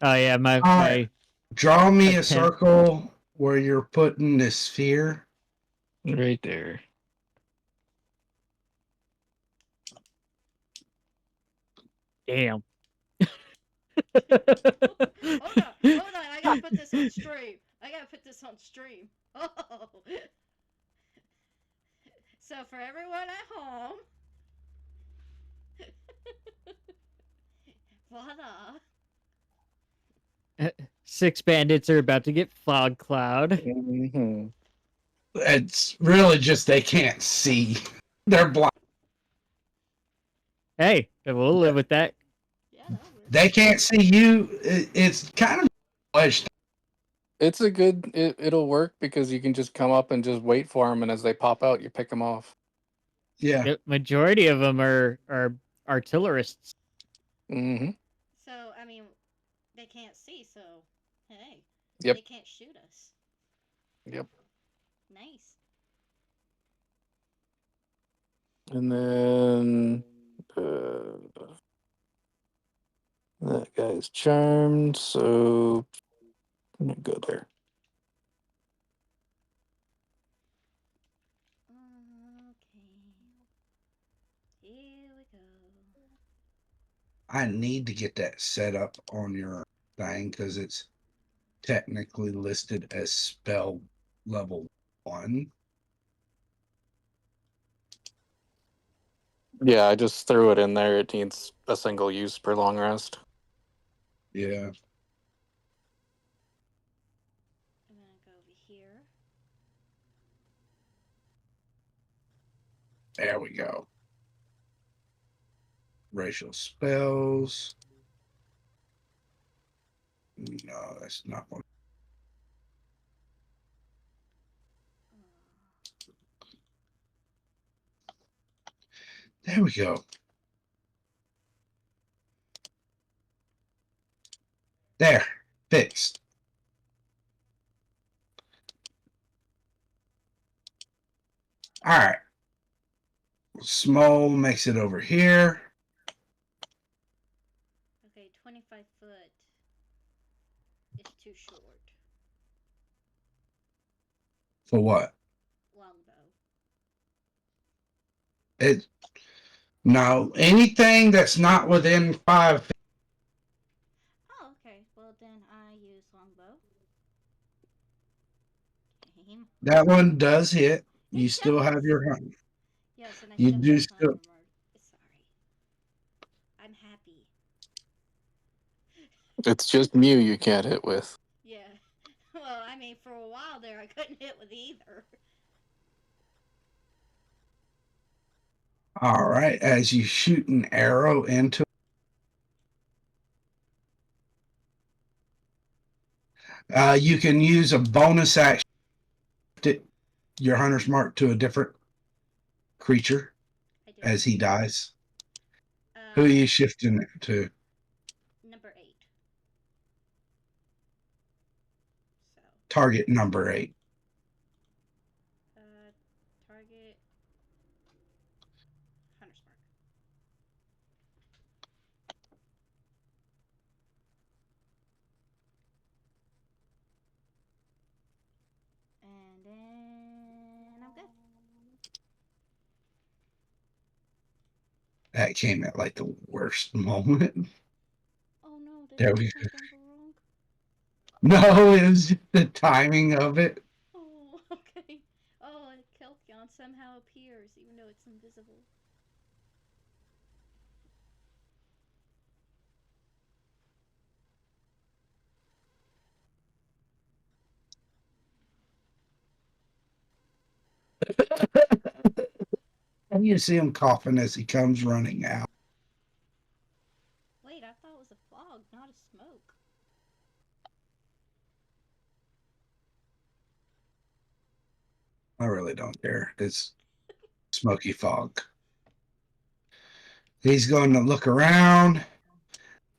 Oh yeah, my right. Draw me a attempt. circle where you're putting this sphere. Right there. Damn. Hold on. I gotta put this on stream. Oh. So for everyone at home, voila. 6 bandits are about to get fog cloud. Mm-hmm. It's really just they can't see. They're blind. Hey, we'll live with that. Yeah, that'll work. They can't see you. It's kind of It's a good. It'll work because you can just come up and just wait for them, and as they pop out, you pick them off. Yeah. The majority of them are artillerists. Hmm. So, I mean, they can't see, so hey, Yep. they can't shoot us. Yep. Nice. And then that guy's charmed, so I'm gonna go there. Okay. Here we go. I need to get that set up on your thing because it's technically listed as spell level 1. Yeah, I just threw it in there. It needs a single use per long rest. Yeah. I'm gonna go over here. There we go. Racial spells. No, that's not one. There we go. There. Fixed. All right. Small makes it over here. Okay, 25 foot is too short. For what? Longbow. It now anything that's not within 5 feet. Oh, okay. Well, then I use longbow. Game. That one does hit. You It still have does. your hunt. Yes, and I You still do have still. Hunter Murder. Sorry. I'm happy. It's just Mew you can't hit with. Yeah. Well, I mean, for a while there, I couldn't hit with either. All right. As you shoot an arrow into, you can use a bonus action to your hunter's mark to a different creature I do. as he dies. Who are you shifting it to? Number 8. So, Target number 8. target Hunter's Mark. And then I'm good. That came at like the worst moment. Oh no, did There I do we go. something wrong? No, it was just the timing of it. Oh, okay. Oh, and Kelkion somehow appears, even though it's invisible. And you see him coughing as he comes running out. Wait, I thought it was a fog, not a smoke. I really don't care. It's smoky fog. He's going to look around.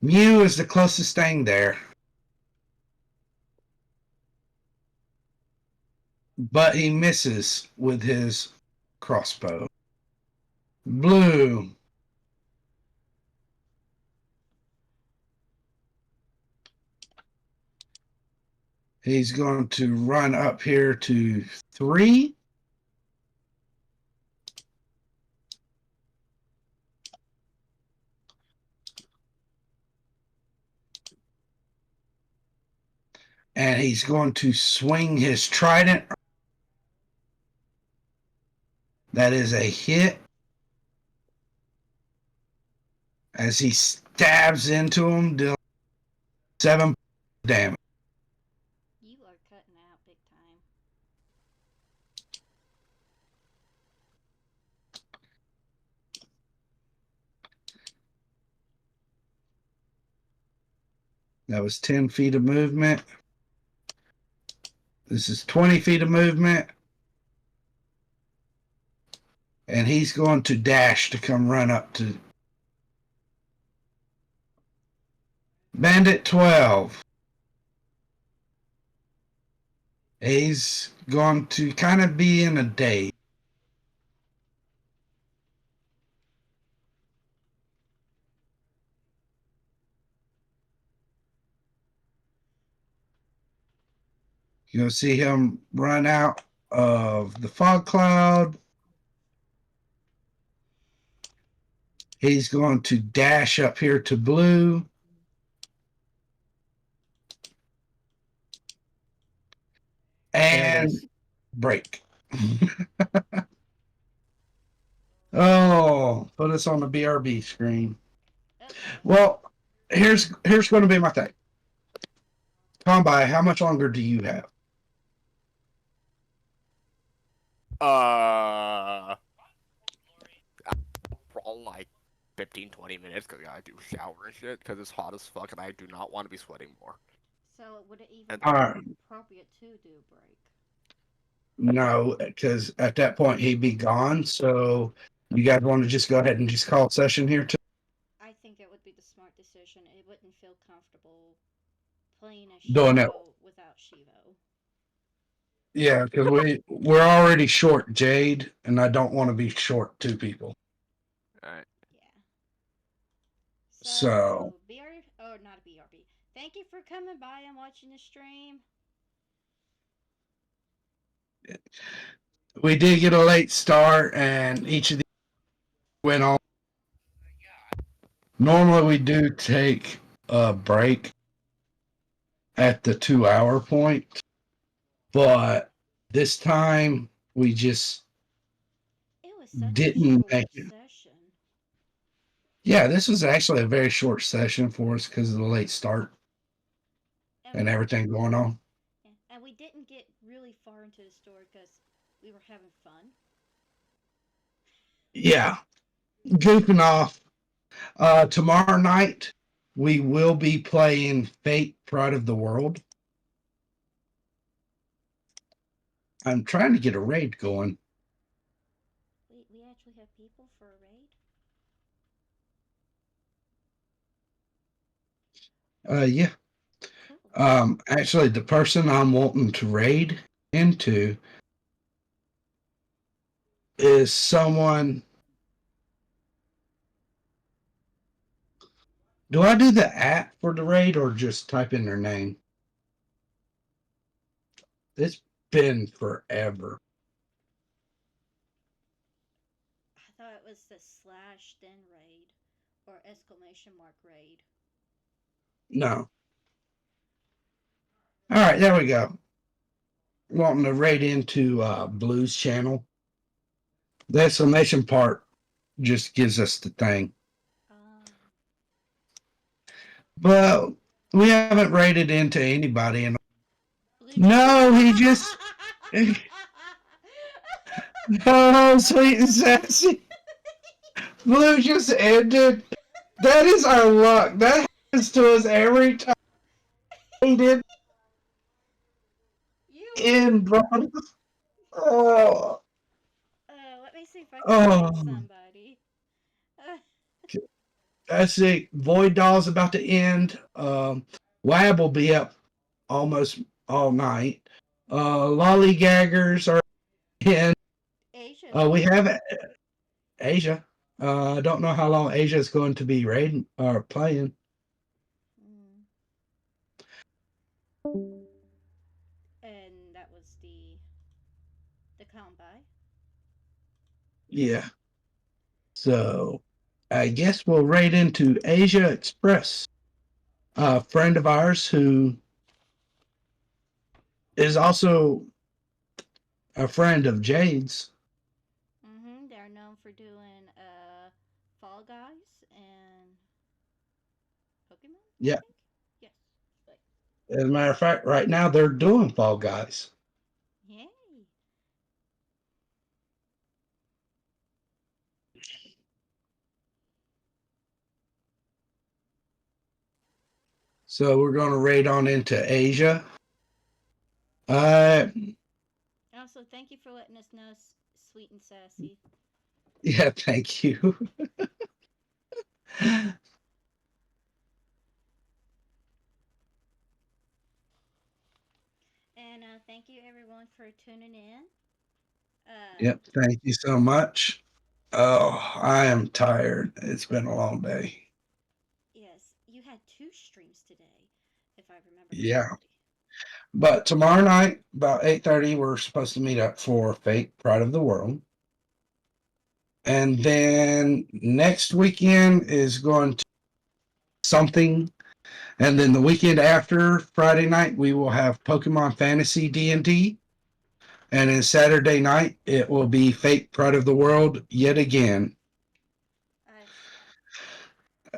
Mew is the closest thing there. But he misses with his crossbow. Blue. He's going to run up here to 3. And he's going to swing his trident. That is a hit. As he stabs into him, deals 7 damage. You are cutting out big time. That was 10 feet of movement. This is 20 feet of movement. And he's going to dash to come run up to Bandit 12. He's going to kind of be in a daze. You'll see him run out of the fog cloud. He's going to dash up here to blue. And break. Oh, put us on the BRB screen. Well, here's going to be my thing. Combi, how much longer do you have? Probably like 15, 20 minutes because I gotta do shower and shit because it's hot as fuck and I do not want to be sweating more. So would it even And- be appropriate to do a break? No, because at that point he'd be gone. So you guys want to just go ahead and just call a session here too? I think it would be the smart decision. It wouldn't feel comfortable playing a Doing it. Shivo without Shivo. Yeah, because we're already short Jade, and I don't want to be short two people. Alright. Yeah. So not BRB. Thank you for coming by and watching the stream. We did get a late start, and each of these went on. Normally, we do take a break at the 2 hour point, but this time we just It was such didn't a make short it. session. Yeah, this was actually a very short session for us because of the late start and everything going on. And we didn't get really far into the story because we were having fun. Yeah, goofing off. Tomorrow night, we will be playing Fate Pride of the World. I'm trying to get a raid going. Wait, we actually have people for a raid? Yeah. Cool. Actually, the person I'm wanting to raid into is someone. Do I do the app for the raid or just type in their name? It's been forever. I thought it was the slash then raid or exclamation mark raid. No. All right, there we go. Wanting to raid into Blue's channel. The exclamation part just gives us the thing. But we haven't raided into anybody. And no, he just. Oh, sweet and sassy. Blue just ended. That is our luck. That happens to us every time. He did end, bro. Oh. Let me see if I can find somebody. That's it. Void Doll's about to end. Lab will be up almost all night. Lollygaggers are in. Asia. We have Asia. I don't know how long Asia is going to be raiding or playing. And that was the combi. Yeah. So I guess we'll raid into Asia Express. A friend of ours who is also a friend of Jade's. They're known for doing Fall Guys and Pokemon. Yeah. Yes. As a matter of fact, right now they're doing Fall Guys. Yay. So we're going to raid on into Asia. Also, thank you for letting us know, Sweet and Sassy. Yeah, thank you. And thank you everyone for tuning in. Yep, thank you so much. Oh, I am tired. It's been a long day. Yes, you had 2 streams today, if I remember Yeah. correctly. But tomorrow night, about 8:30, we're supposed to meet up for Fate Pride of the World. And then next weekend is going to something. And then the weekend after Friday night, we will have Pokemon Fantasy D&D. And then Saturday night, it will be Fate Pride of the World yet again. I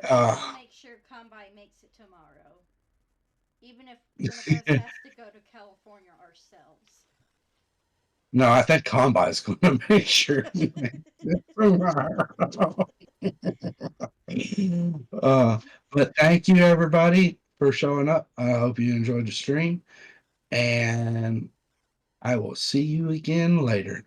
Uh, will make sure Combine makes it tomorrow. Even if one of us has to go to California ourselves. no, I think Combine's going to make sure he makes it tomorrow. But thank you, everybody, for showing up. I hope you enjoyed the stream. And I will see you again later.